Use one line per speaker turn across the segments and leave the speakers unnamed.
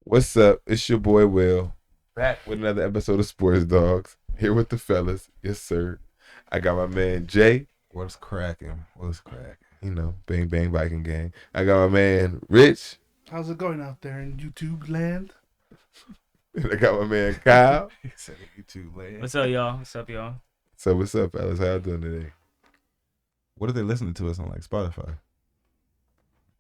What's up? It's your boy Will, back with another episode of Sports Dogs. Here with the fellas, yes sir. I got my man Jay.
What's cracking?
You know, bang bang Viking gang. I got my man Rich.
How's it going out there in YouTube land?
And I got my man Kyle.
He said YouTube land.
What's up, y'all? What's up, y'all?
So what's up, fellas? How y'all doing today?
What are they listening to us on, like Spotify?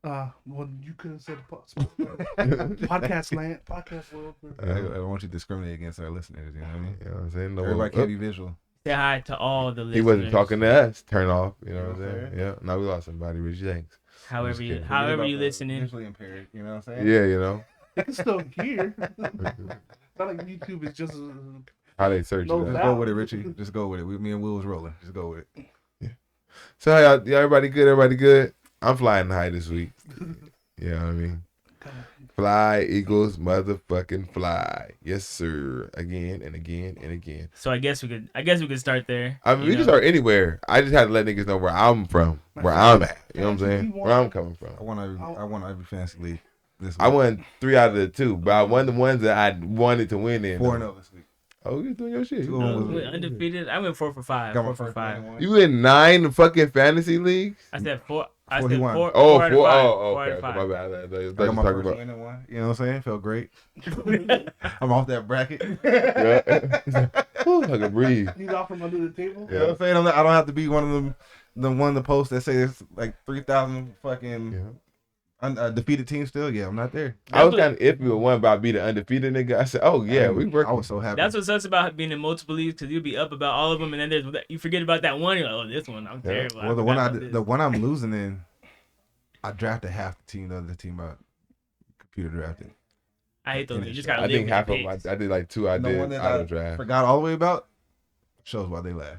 Well, you could have said podcast land, podcast world.
I don't want you to discriminate against our listeners. You know what I mean?
You know what I'm saying? No,
Everybody can't be visual.
Say hi to all the listeners.
he wasn't talking to us. Turn off. You know what I'm saying? Yeah. No, we lost somebody. Rich, thanks.
However you
Forget
listening.
Visually impaired. You know what I'm saying?
Yeah, you know.
They can still hear. It's not like YouTube is just.
How they search
No
it.
Just
doubt.
go with it, Richie. Just go with it. Me and Will was rolling. Just go with it.
So how y'all, everybody good? Everybody good? I'm flying high this week. You know what I mean? Fly, Eagles, motherfucking fly. Yes, sir. Again and again and again.
So I guess we could start there.
I mean, we can start anywhere. I just had to let niggas know where I'm from, where I'm at. You know what I'm saying? Where I'm coming from.
I won every fantasy league this week.
I won 3 out of the 2, but I won the ones that I wanted to win in.
4-0 this week.
Oh, you doing your shit.
Two
No,
was-
we undefeated. I went 4 for 5.
Got my
4 for
first
5.
one.
You in 9 fucking fantasy leagues?
I said 4. I
Four,
said
he won.
4.
Oh,
4 out of 5.
oh,
4 out
okay.
of 5.
My bad. I
I
thought you
got my
talking
first
about.
win and one. You know what I'm saying? Felt great. I'm off that bracket.
Yeah. Ooh, I can breathe.
He's off from under the table.
You know what I'm saying? I don't have to be one of them, the one of the posts that say there's like 3,000 fucking defeated teams still. Yeah, I'm not there.
I was kind of iffy with one about being the undefeated nigga. I said, oh, yeah, we working.
I was so happy.
That's what sucks about being in multiple leagues, because you'll be up about all of them, and then you forget about that one. You're like, oh, this one, I'm terrible.
Well, the one I'm losing in, I drafted half the team. The other team I computer drafted.
I hate those. You just gotta
I
live
think
with
half
the
of them,
picks.
I did like 2 I
The
did
one that
out
I
of draft.
forgot all the way about shows why they laugh.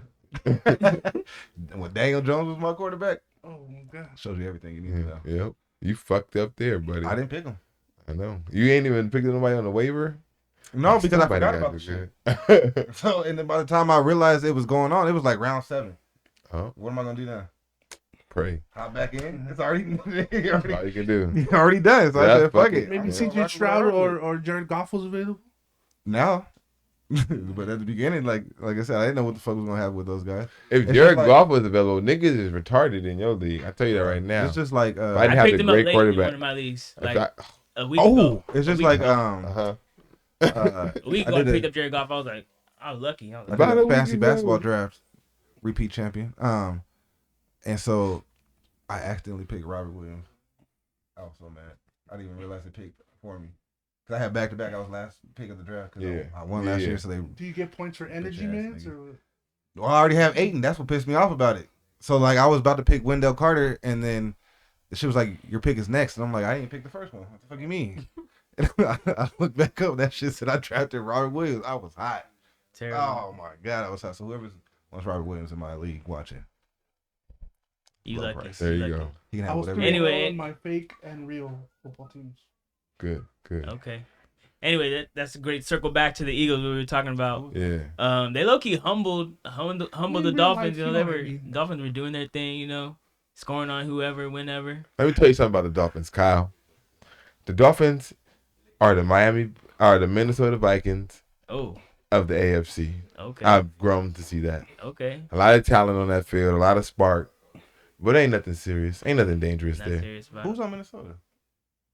When Daniel Jones was my quarterback,
Oh my god.
shows you everything you need to know.
Yep. You fucked up there, buddy.
I didn't pick him.
I know. You ain't even picked nobody on the waiver?
No, because I
Somebody
forgot
got
about the
the
shit.
shit.
So, and then by the time I realized it was going on, it was like round 7.
Oh,
What am I gonna do now?
pray.
Hop back in? It's already
That's all you can do.
already done. So
Yeah,
I said,
fuck
fuck
it.
it.
Maybe
Yeah.
CJ Stroud or Jared Goff was available.
Now. But at the beginning, like I said, I didn't know what the fuck was gonna happen with those guys.
If
It's
Jared
just like-
Goff was available, niggas is retarded in your league. I tell you that right now.
It's just like
I
I
didn't have
picked
the
him up
great
late in one
quarterback.
of my leagues,
If
like
I-
a week ago.
it's just
A
like
week ago.
uh-huh.
A week ago, I picked up Jared Goff. I was like, I was lucky. I was
I
like,
About
did
a
a
week
fantasy
ago.
basketball draft, repeat champion. And so I accidentally picked Robert Williams. I was so mad. I didn't even realize they picked for me. Cause I had back to back. I was last pick of the draft. Cause
Yeah.
I won last
Yeah.
year, so they.
Do you get points for energy
Bitch ass
minutes
nigga.
or?
Well, I already have Aiton. That's what pissed me off about it. So like I was about to pick Wendell Carter, and then the shit was like, "Your pick is next," and I'm like, "I didn't pick the first one. What the fuck you mean?" And I looked back up. That shit said I drafted Robert Williams. I was hot.
terrible.
Oh my god, I was hot. So whoever wants Robert Williams in my league, watching,
You
low
lucky.
price.
There you
lucky.
go.
he can
I
have
was
whatever.
pretty
Anyway.
low on my fake and real football teams.
Good, good.
Okay. Anyway, that's a great circle back to the Eagles we were talking about.
Yeah.
They low key humbled the
real
Dolphins.
life,
You know,
you
they
know what
were
I mean.
Dolphins were doing their thing. You know, scoring on whoever, whenever.
Let me tell you something about the Dolphins, Kyle. The Dolphins are the Minnesota Vikings
Oh,
of the AFC.
okay,
I've grown to see that.
okay.
A lot of talent on that field, a lot of spark, but ain't nothing serious. Ain't nothing dangerous
Not
there.
serious about
Who's
it.
on Minnesota?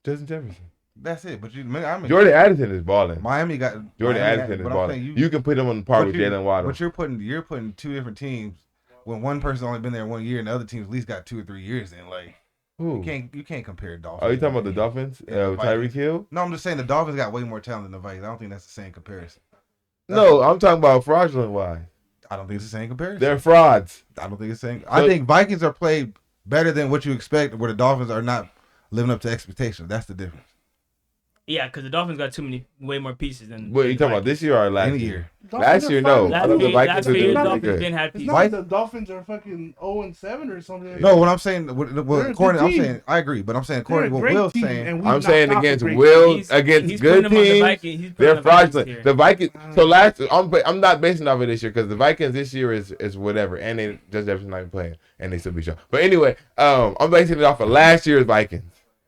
Justin Jefferson.
That's it. But I'm
Jordan Addison is balling.
Miami got
Jordan
Miami
Addison is
but I'm
balling.
saying
You can put him on par
but
with
you-
Jalen Waddle.
But you're putting 2 different teams when one person only been there 1 year and the other team's at least got 2 or 3 years in. Like
Who?
you can't compare Dolphins.
Oh, you talking about the Dolphins?
Yeah, the
Tyreek
Vikings.
Hill?
No, I'm just saying the Dolphins got way more talent than the Vikings. I don't think that's the same comparison.
No, I'm talking about fraudulent wise.
I don't think it's the same comparison.
They're frauds.
I don't think it's the same. I think Vikings are played better than what you expect, where the Dolphins are not living up to expectations. That's the difference.
Yeah, because the Dolphins got way more pieces than.
What, you talking about this year or last
Any
year?
year.
Last year, no.
Last
I thought the
year,
Vikings
last
were
year,
doing
the
really
Dolphins
good.
didn't have
It's
pieces.
not
Why-
like the Dolphins are fucking 0-7 or something. Like
No,
that.
what I'm saying,
They're
well,
a
according,
good
I'm
team.
saying, I agree, but I'm saying,
They're a
according to what
great
Will's
team,
saying,
and we
I'm
knocked
saying
off a
against
great
Will,
He's
against
putting
good
them on the
teams,
Vikings. He's putting
they're
the Vikings
fraudulent.
here.
The Vikings. So last, I'm not basing off of this year because the Vikings this year is whatever, and they just Jefferson not even playing, and they still be shown. But anyway, I'm basing it off of last year's Vikings.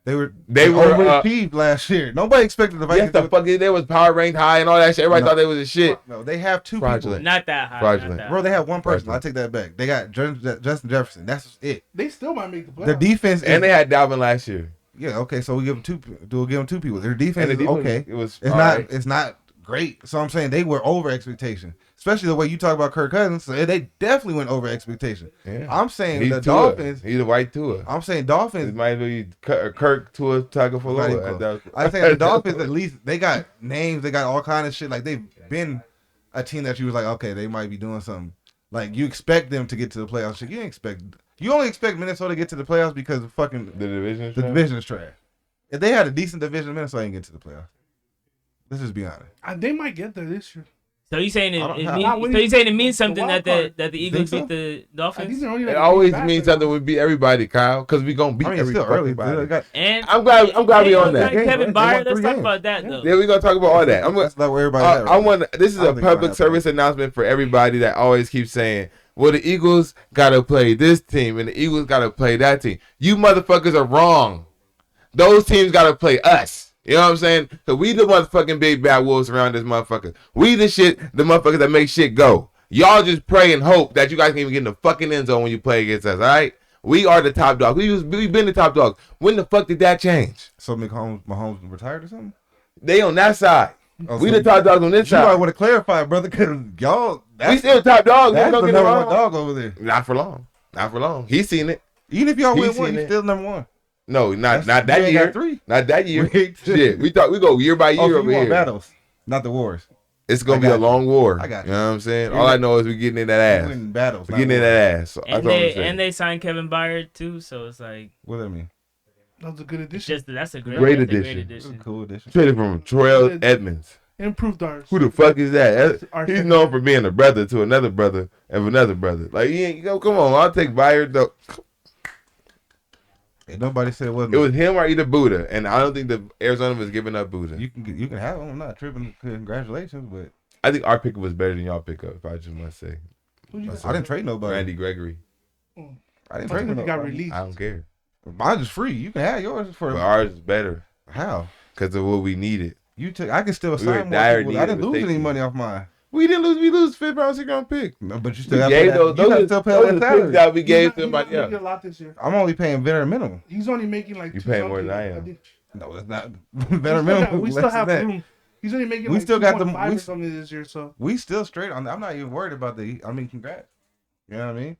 They were
uh,
overachieved last year. Nobody expected the Vikings.
Yes, the fuck they was power ranked high and all that shit. Everybody thought they was a shit.
No, they have two
Fraudulent.
people.
Not that high.
Fraudulent.
Not that
Bro, they have one person.
Fraudulent.
I take that back. They got Justin Jefferson. That's it.
They still might make the playoffs.
Their defense
And they had Dalvin last year.
yeah, okay, so we give them two. We'll give them two people. Their defense
And the
is
defense,
okay.
It was
It's
all
not.
right.
It's not great. So I'm saying they were over expectation, especially the way you talk about Kirk Cousins. So they definitely went over expectation.
Yeah.
I'm saying
He's
the
Tua.
Dolphins.
He's a white Tua.
I'm saying
It
Dolphins.
might as well be Kirk Tua Tagovailoa.
I'm saying the Dolphins. At least they got names. They got all kind of shit. Like they've been a team that you was like, okay, they might be doing something. Like you expect them to get to the playoffs. Shit, you ain't expect. You only expect Minnesota to get to the playoffs because of fucking
The division.
the division is trash. If they had a decent division, Minnesota ain't get to the playoffs. Let's just be honest.
They might get there this year.
So you saying
I don't know.
it means something
The
that
wild
the Eagles
so?
beat the
I think
Dolphins?
they're only
It
like
always
back
means
there.
something. We beat everybody, Kyle, because we gonna beat
I mean, it's
every
still early.
fucking body.
They got,
And
I'm glad we on that.
Kevin
They
Byard.
won
Let's
3
talk
games.
about that though.
Yeah, we gonna talk about all that.
that's not where everybody's at. Right
I
now.
want. This is
I
a
don't think it's
public
gonna
service announcement for everybody that always keeps saying, "Well, the Eagles gotta play this team and the Eagles gotta play that team." You motherfuckers are wrong. Those teams gotta play us. You know what I'm saying? So we the motherfucking big bad wolves around this motherfucker. We the motherfuckers that make shit go. Y'all just pray and hope that you guys can even get in the fucking end zone when you play against us. All right? We are the top dogs. We've been the top dogs. When the fuck did that change?
So Mahomes retired or something?
They on that side.
Oh,
We
so
the top dogs on this
You might
side.
want to clarify, brother, because y'all.
We still top dogs.
That's
Don't
the
get it
number
wrong.
one dog over there.
Not for long. Not for long. He's seen it.
Even if y'all
He's
win one,
seen
you
it.
still number one.
No, not
You
that
ain't
year.
got 3.
Not that year.
Wait.
Shit, we thought we go year by year
Oh, so
over
you want
here.
battles, not the wars.
It's gonna
I
be a
got you.
long war.
I got
You
you.
know what I'm saying?
You're
All I
the-
know is we getting in that
You
ass.
win battles.
We
not
getting in
wars.
that ass. So that's
And
all I'm
they
saying.
and they signed Kevin Byard too, so it's like
What does that mean?
That was a good
it's
addition.
just that's a great,
Great
that's a
addition.
This is a cool addition.
Traded from Terrell Edmonds.
Improved ours.
Who the fuck is that?
Our
He's
second-
known for being a brother to another brother of another brother. Like he ain't. Yo, come on, I'll take Byard though.
Ain't nobody said it wasn't.
It was him or either Buddha, and I don't think the Arizona was giving up Buddha.
You can have them. I'm not tripping. Congratulations, but
I think our pickup was better than y'all pickup. If I just must say,
Who you got?
I didn't trade nobody.
Randy Gregory.
I didn't
I
trade
think he
nobody.
got released.
I don't care,
Mine's is free. You can have yours for
but ours is better
how
because of what we needed.
you took. I can still
were
assign more
dire
people.
need
I
of
didn't
a
lose any
safety.
money off mine.
We didn't lose. We lose 5th round, 6th round pick.
No, but you
We
still got
gave
to
those.
pay. You got to
Those
still
are
pay all
the
that
picks
salary.
that we gave
He's
somebody
not making
else.
a lot this year.
I'm only paying bare minimum.
He's only making like
You
two
paying more than
something,
I am.
think.
No, it's not
We
bare
still
minimum.
got- We still
less
have
than that.
room. He's only making
We
like
still got the-
2.5
we-
or something this year. So
We still straight on that. I'm not even worried about the. I mean, congrats. You know what I mean?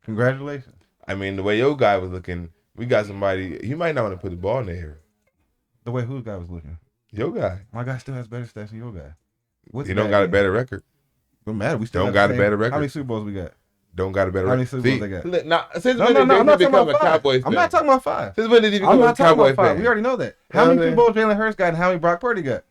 Congratulations.
I mean, the way your guy was looking, we got somebody. You might not want to put the ball in the air.
The way whose guy was looking.
Your guy.
My guy still has better stats than your guy. What's
He don't
bad
got a
mean?
better record.
Don't matter. We still
Don't
have
got
the
a
same-
better record.
How many Super Bowls we got?
Don't got a better
How many
record.
Super Bowls they got?
look, now, since
No,
when
no,
did
no. I'm
Jason
not talking
become
about
a Cowboys
5.
fan?
I'm not talking about 5.
Since when did he
I'm
become a
not talking
Cowboys
about 5.
fan?
We already know that.
You
How
know
many
what I'm
Super Bowls Jalen Hurts got and how many Brock Purdy got?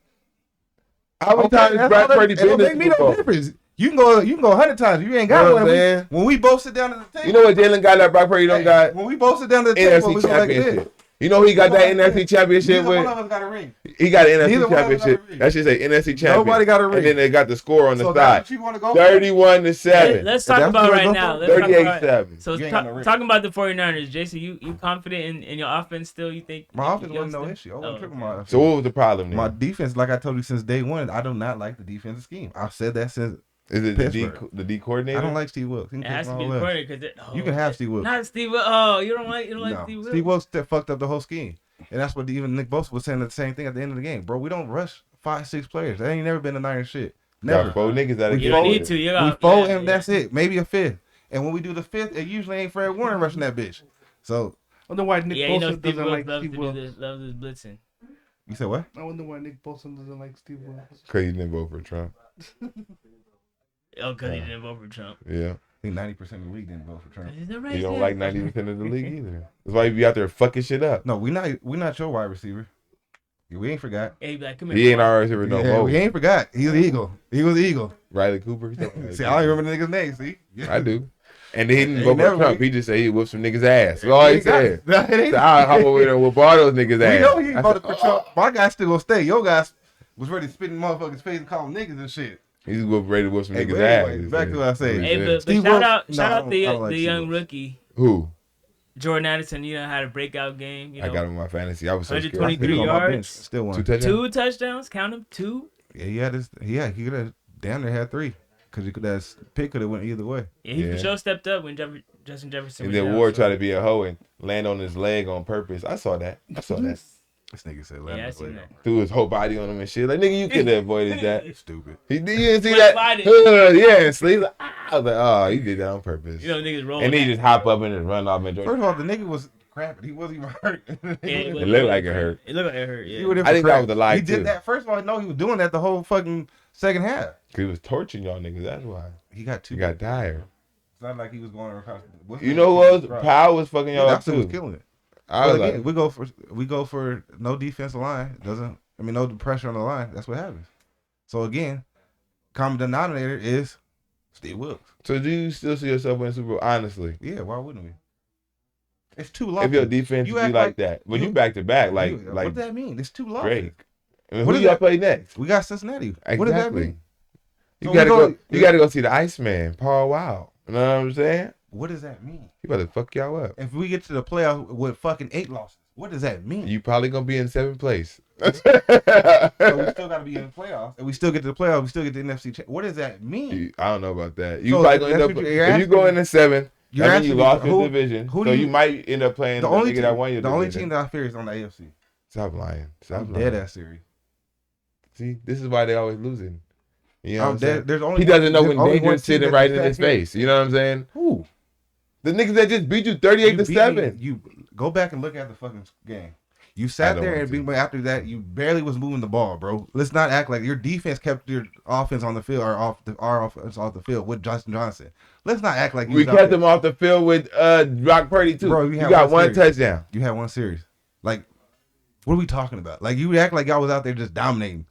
How many
Okay,
times has
that's
Brock
all that-
Purdy
it
been
don't
in
make
the
me
Super
no
Bowl?
difference. You can go 100 times. You ain't got
You know
one.
what I'm saying?
When we both sit down at the table.
You know what Jalen got that Brock Purdy don't got?
When we both sit down at the table, we
NFC
go like this.
championship. You know who he got that NFC championship
Neither
with?
one of us got a ring.
He got an
Neither
NFC
one of us got a
championship.
ring.
That should say NFC champion.
Nobody got a ring.
And then they got the score on the
So
side.
that's what you want to go for?
31-7.
Let's
If
talk
that's
about
what
right
you
now.
go
Let's
for,
talk about
38-7.
so
You ain't got no ring.
talking about the 49ers, Jason, you confident in your offense still? You think
My offense
you
wasn't no
still-
issue. I wasn't tripping my offense.
So what was the problem then?
My defense, like I told you since day one, I do not like the defensive scheme. I've said that since.
Is it
Pittsburgh.
the D coordinator?
I don't like Steve Wilkes. He
It
can
has
kick
to be
my
the
whole
corner
ass.
because
You can have Steve Wilkes.
Not Steve. Oh, you don't like
No,
Steve.
Steve Wilkes fucked up the whole scheme, and that's what even Nick Bosa was saying the same thing at the end of the game, bro. We don't rush 5-6 players. That ain't never been a Niners shit.
Got
Never.
4 niggas that
We
You
get
don't
fold
need to. You
We
got
fold him. That's it. Maybe a 5th. And when we do the 5th, it usually ain't Fred Warner rushing that bitch. So
I wonder why Nick
Yeah, you know
Bosa
Steve
doesn't
Wilkes
like
loves
Steve
to do
Wilkes.
this, loves his blitzing.
you said what?
I wonder why Nick Bosa doesn't like Steve Wilkes.
Cause he didn't vote for Trump.
Oh, because he didn't vote for Trump.
Yeah.
I think 90% of the league didn't vote for Trump.
He's a
He don't
racist.
like 90% of the league either. That's why he be out there fucking shit up.
No, we not your wide receiver. We ain't forgot.
Yeah, he be like, come here.
He ain't
boy.
our receiver no
Yeah,
more.
we ain't forgot. He's the Eagle. He was the Eagle.
Riley Cooper.
See, I don't remember the nigga's name. See,
I do. And he didn't
He
vote for
never-
Trump. He just said he whooped some niggas' ass. That's all he said.
It ain't-
So I hop over there and whoop all those niggas'
We
ass.
know he
I
voted
said,
for Trump. My guy still gonna stay. Your guy was ready to spit in motherfuckers' face and call them niggas and shit.
He's ready to whoop some
Hey,
niggas'
but
ass.
anyway, back to what I said.
Hey,
Yeah.
but
Steve
shout
Wilkes-
out,
no,
shout
I
out
don't
the
like
the
Steve
young
Wilkes.
rookie.
Who?
Jordan Addison, had a breakout game.
I got him in my fantasy. I was so scared.
123
He on my
yards.
bench, still won.
2 touchdowns.
2 touchdowns. Count them. 2.
Yeah, he could have damn near had 3 because that pick could have went either way.
Yeah, he
Yeah.
for sure stepped up when Justin Jefferson.
And
was
then
down,
Ward
so.
tried to be a hoe and land on his leg on purpose. I saw that.
This nigga said,
Yeah, I seen that.
Threw his whole body on him and shit. Like, nigga, you could have avoided that.
Stupid.
You didn't see
Went
that?
sliding.
Yeah, and sleep. Like, I was like, oh, he did that on purpose.
Niggas roll.
And then he just hop up and just run off and
First
join.
of all, the nigga was crapping. He wasn't even hurt.
It looked like it hurt.
It looked like it hurt. Yeah.
He went in
I
for
think that
crack.
was a lie,
He
too.
did that. First of all, no, he was doing that the whole fucking second half.
Cause he was torching y'all niggas. That's why.
He got 2.
He got tired.
It's not like he was going across.
You know what was? Powell was fucking y'all up
Dawson was
too.
killing it.
I
But
was
again,
like,
we go for no defensive line. No pressure on the line. That's what happens. So again, common denominator is Steve Wilkes.
so do you still see yourself winning Super Bowl? Honestly,
Yeah, why wouldn't we? It's too long.
if your defense
You
be
act
like
like-
that, but
you-
you back to back,
what
like
does that mean? It's too long.
Drake. And
What
who
is
y'all
that?
play next?
We got Cincinnati.
Exactly.
What does that mean?
You
So
gotta
we
go.
go-
You gotta go see the Iceman, Paul Wow. You know what I'm saying?
What does that mean?
He about to fuck y'all up.
If we get to the playoffs with fucking 8 losses, what does that mean?
You probably gonna be in 7th place.
So we still got to be in the playoffs, and we still get to the playoffs. We still get the NFC. What does that mean?
I don't know about that. You
So
probably gonna end
that's
up
what you're
if you
asking
go
me.
in the 7th.
You're
That means
asking
you
me
lost
who-
your division,
who
so
do
you
you-
might end up playing
The
the
only
nigga
team,
that won your
the only
division.
team that I fear is on the AFC.
Stop lying. Stop
I'm
lying.
dead ass serious.
See, this is why they always losing. You know what I'm saying?
There's only
He doesn't know
there's
when
only one
danger's
team
sitting
that
right
can
in his
stack here.
face. You know what I'm saying?
Who?
The niggas that just beat you 38 to
beat me.
7.
You go back and look at the fucking game. You
I
sat
don't
there
want
and
to.
beat, after that, you barely was moving the ball, bro. Let's not act like your defense kept your offense on the field or our offense off the field with Justin Johnson. Let's not act like you
We
was out
kept
there.
him off the field with Brock Purdy too.
Bro,
you
you had
got
one
one
series.
touchdown.
You had one series. Like, what are we talking about? Like, you act like y'all was out there just dominating.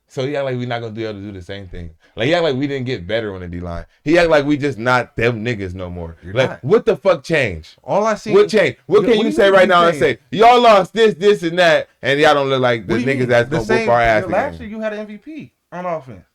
So he act like we not gonna be able to do the same thing. Like he act like we didn't get better on the D line. He act like we just not them niggas no more.
You're
Like
not.
what the fuck changed?
All I see.
What changed? What can
do
you say
mean
right now and
changed?
say y'all lost this, and that, and y'all don't look like the
What do you
niggas
mean?
that's
The
gonna
same-
whoop our ass
Last
again?
year, you had an MVP on offense.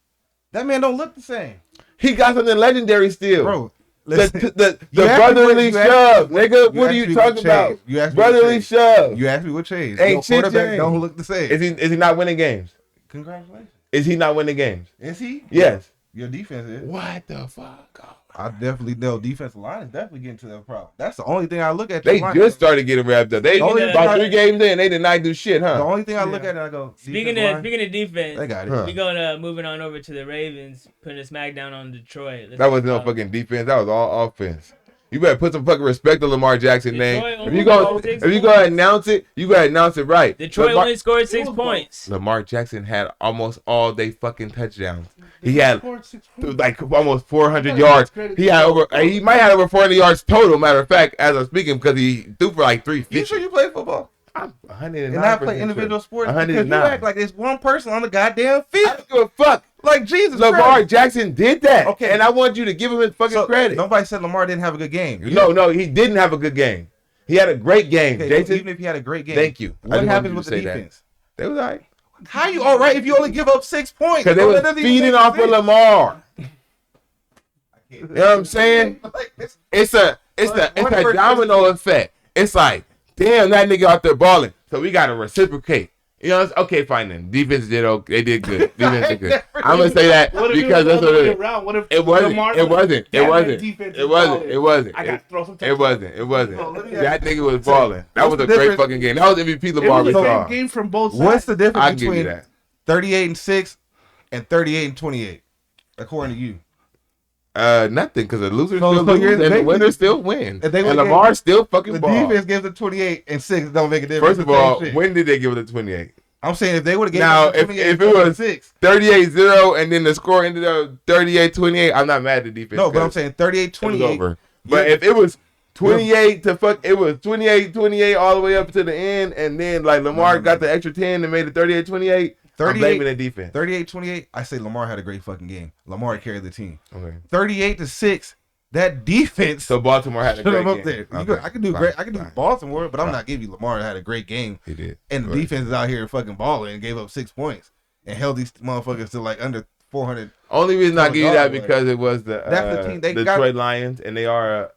That man don't look the same,
He got something legendary still.
bro.
The
Listen,
the
you asked me
brotherly
you asked
shove,
me
nigga.
you
What are
asked
you
me
talking
what
about?
changed. You asked me what
Brotherly
changed.
shove.
You asked me what changed.
Ain't
Your
shit
quarterback
changed.
don't look the same.
Is he not winning games?
Congratulations.
Is he not winning games?
Is he?
Yes.
Your defense is.
What the fuck?
I definitely know defensive line is definitely getting to that problem. That's the only thing I look at.
They
your line.
just started getting wrapped up. They
Only
about
thing
3 games in, they did not do shit,
The
huh?
only thing I look
Yeah.
at and I go.
Speaking
defensive
of
line,
speaking of defense,
they got it.
Huh.
we going moving on over to the Ravens, putting a smackdown on Detroit. Let's
That was
talk
no
about-
fucking defense. That was all offense. You better put some fucking respect on Lamar Jackson's name.
Detroit
If
only
you go,
scored 6
if you go ahead and announce it, you gotta announce it right.
Detroit only scored 6 points.
Lamar Jackson had almost all day fucking touchdowns. He had
Scored 6 points.
like almost 400 yards. He had over. He might have over 400 yards total. Matter of fact, as I'm speaking, because he threw for like 350.
You sure you play football?
I'm 109%
And not play individual sports? Because you
109.
act like there's one person on the goddamn
I
field.
don't give a fuck.
Like Jesus
Lamar
Christ.
Jackson did that.
Okay.
And I want you to give him his fucking
So,
credit.
Nobody said Lamar didn't have a good game.
No, he didn't have a good game. He had a great game,
Okay,
Jason.
even if he had a great game.
Thank you. I
What
just
happens
wanted you
with
to
the
say that.
defense?
They was all right.
How you all right if you only give up 6 points?
Because they
Bro,
was
that doesn't even
feeding
make
off of
sense.
Lamar. You know what I'm saying?
Like, it's-
It's a
One person-
domino effect. It's like, damn, that nigga out there balling. So we gotta reciprocate. You know, it's okay, fine then. Defense did okay. They did good. Defense did good. I'm gonna say that
What if
because that's what it is.
What if
It wasn't.
Lamar-
It wasn't. It
Damn,
wasn't.
that defense
It
is
wasn't.
balling.
It wasn't.
I got to throw some
It wasn't. It wasn't.
So, let me
That
ask
nigga was balling. That was
what's
a
the
great
difference?
fucking game. That was MVP
It
Lamar
was
we
the
saw.
same game from both sides.
What's the difference
I'll give you
between
that.
38-6 and 38-28, according to you?
Nothing, because the losers
So-
still
so
lose
you're
and the
basically-
winners still win.
If they
And
would
Lamar still fucking
The
ball.
defense gives it 28-6. Don't make a difference.
First of
It's the same
all,
shit.
when did they give it the 28?
I'm saying if they would have given
Now,
it
if
28
it was
6.
38-0 and then the score ended up 38-28, I'm not mad at the defense.
No, but I'm
'cause
saying
it was
38-28.
over. But if it was 28 to fuck, it was 28-28 all the way up to the end, and then like Lamar
No.
got the extra 10 and made it 38-28. I'm
38
blaming the defense.
38-28, I say Lamar had a great fucking game. Lamar carried the team.
Okay.
38-6, that defense
So Baltimore had a
put
great
him up
game.
there. You
Okay,
go- I can do
fine,
great. I can do
fine.
Baltimore, but I'm
Fine.
not giving you Lamar had a great game.
He did.
And the
Right.
defense is out here fucking balling and gave up 6 points and held these motherfuckers to like under 400.
Only reason I give you that
Like,
because it was the
that's the team they
Detroit Lions, and they are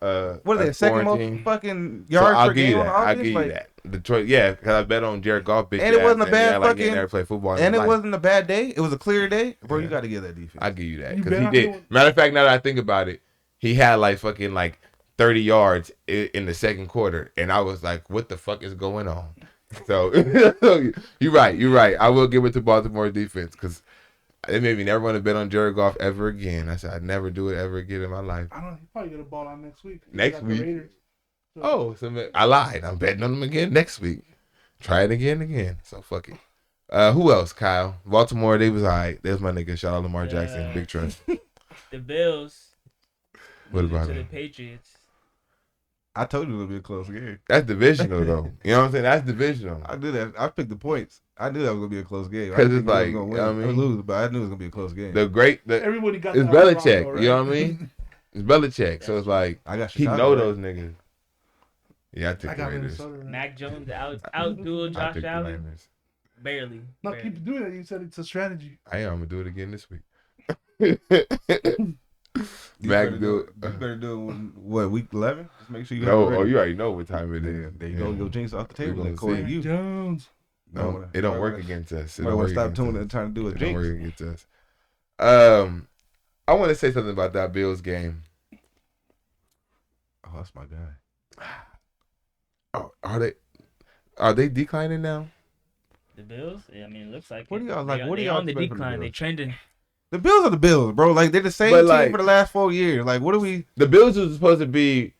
What are they? Second most
team.
fucking
So
yards
I'll
per
give you
game on
that.
offense.
I'll give you
Like,
that. Detroit, yeah, because I bet on Jared Goff. Bitch
and it wasn't a
ass,
bad
and he
fucking.
never played football in
And
his
it
life.
wasn't a bad day. It was a clear day, bro.
Yeah.
You got to give that defense.
I'll give you that
You
because he
bet
did.
on it.
Matter of fact, now that I think about it, he had like fucking like 30 yards in the second quarter, and I was like, "What the fuck is going on?" So you're right. I will give it to Baltimore defense because it made me never want to bet on Jared Goff ever again. I said I'd never do it ever again in my life.
I don't know. He probably get a ball on next week. He
Next
got the
week?
Raiders. So,
Oh, so I lied. I'm betting on them again next week. Try it again. So fuck it. Who else, Kyle? Baltimore, they was all right. There's my nigga. Shout out Lamar Jackson. Big trust.
The Bills.
What
losing
about
to the
him?
Patriots?
I told you it would be a close game.
That's divisional, though. You know what I'm saying? That's divisional.
I knew that. I picked the points. I knew that was gonna be a close game. I
'Cause
didn't
it's
think
like,
he was
you know
gonna
what I
win or
mean?
lose, but I knew it was gonna be a close game.
everybody got
It's
the odds wrong,
Belichick.
though,
You know
right?
what I mean? It's Belichick. So it's like,
I got
he
Chicago.
know
right?
those niggas. Yeah, I took
I
the
got
Raiders.
Minnesota. Right?
Mac Jones outdueled
I
Josh
took the
Allen.
Niners.
Barely.
No,
barely.
keep doing it. You said it's a strategy.
I am. I'm going to do it again this week.
You
Mac
better
do
it. You better do it when, what, week 11? Just make sure you
No,
have it
oh,
ready.
you already know what time it
There,
is.
there you go. Your jinx off the table.
gonna
According
see.
to you.
Jones.
No, it don't work against us. It
I
don't
want
work
to stop
against
tuning
us.
and trying to do a
It don't
jinx.
work against us. I want to say something about that Bills game.
Oh, that's my guy.
Oh, are they declining now?
The Bills? Yeah, I mean, it looks like
What
it.
do y'all like?
They,
What do
they
y'all
on the
expect from the
decline. They
Bills?
trending.
The Bills are the Bills, bro. Like, they're the same
But,
team
like-
for the last 4 years. Like, what are we?
The Bills was supposed to be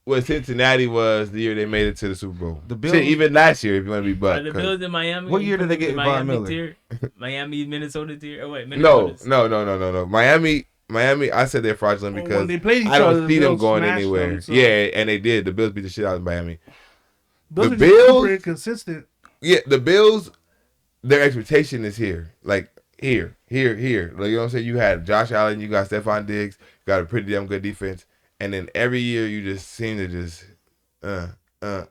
what Cincinnati was the year they made it to the Super Bowl.
The Bills-
Shit, even last year, if you want to be
Are
buck.
the
'cause-
Bills in Miami?
What year did they get Von
Miami
Miller?
tier? Miami, Minnesota tier? Oh, wait,
No.
Minnesota.
Miami, I said they're fraudulent
Well,
because
when they played each
I don't
other, the
see them
Bills
going
smashed
anywhere.
them, so-
Yeah, and they did. The Bills beat the shit out of Miami.
Those
The
are just
Bills-
super inconsistent.
Yeah, the Bills, their expectation is here. Like, here. Like, you know what I'm saying? You had Josh Allen, you got Stephon Diggs, you got a pretty damn good defense. And then every year you just seem to just, And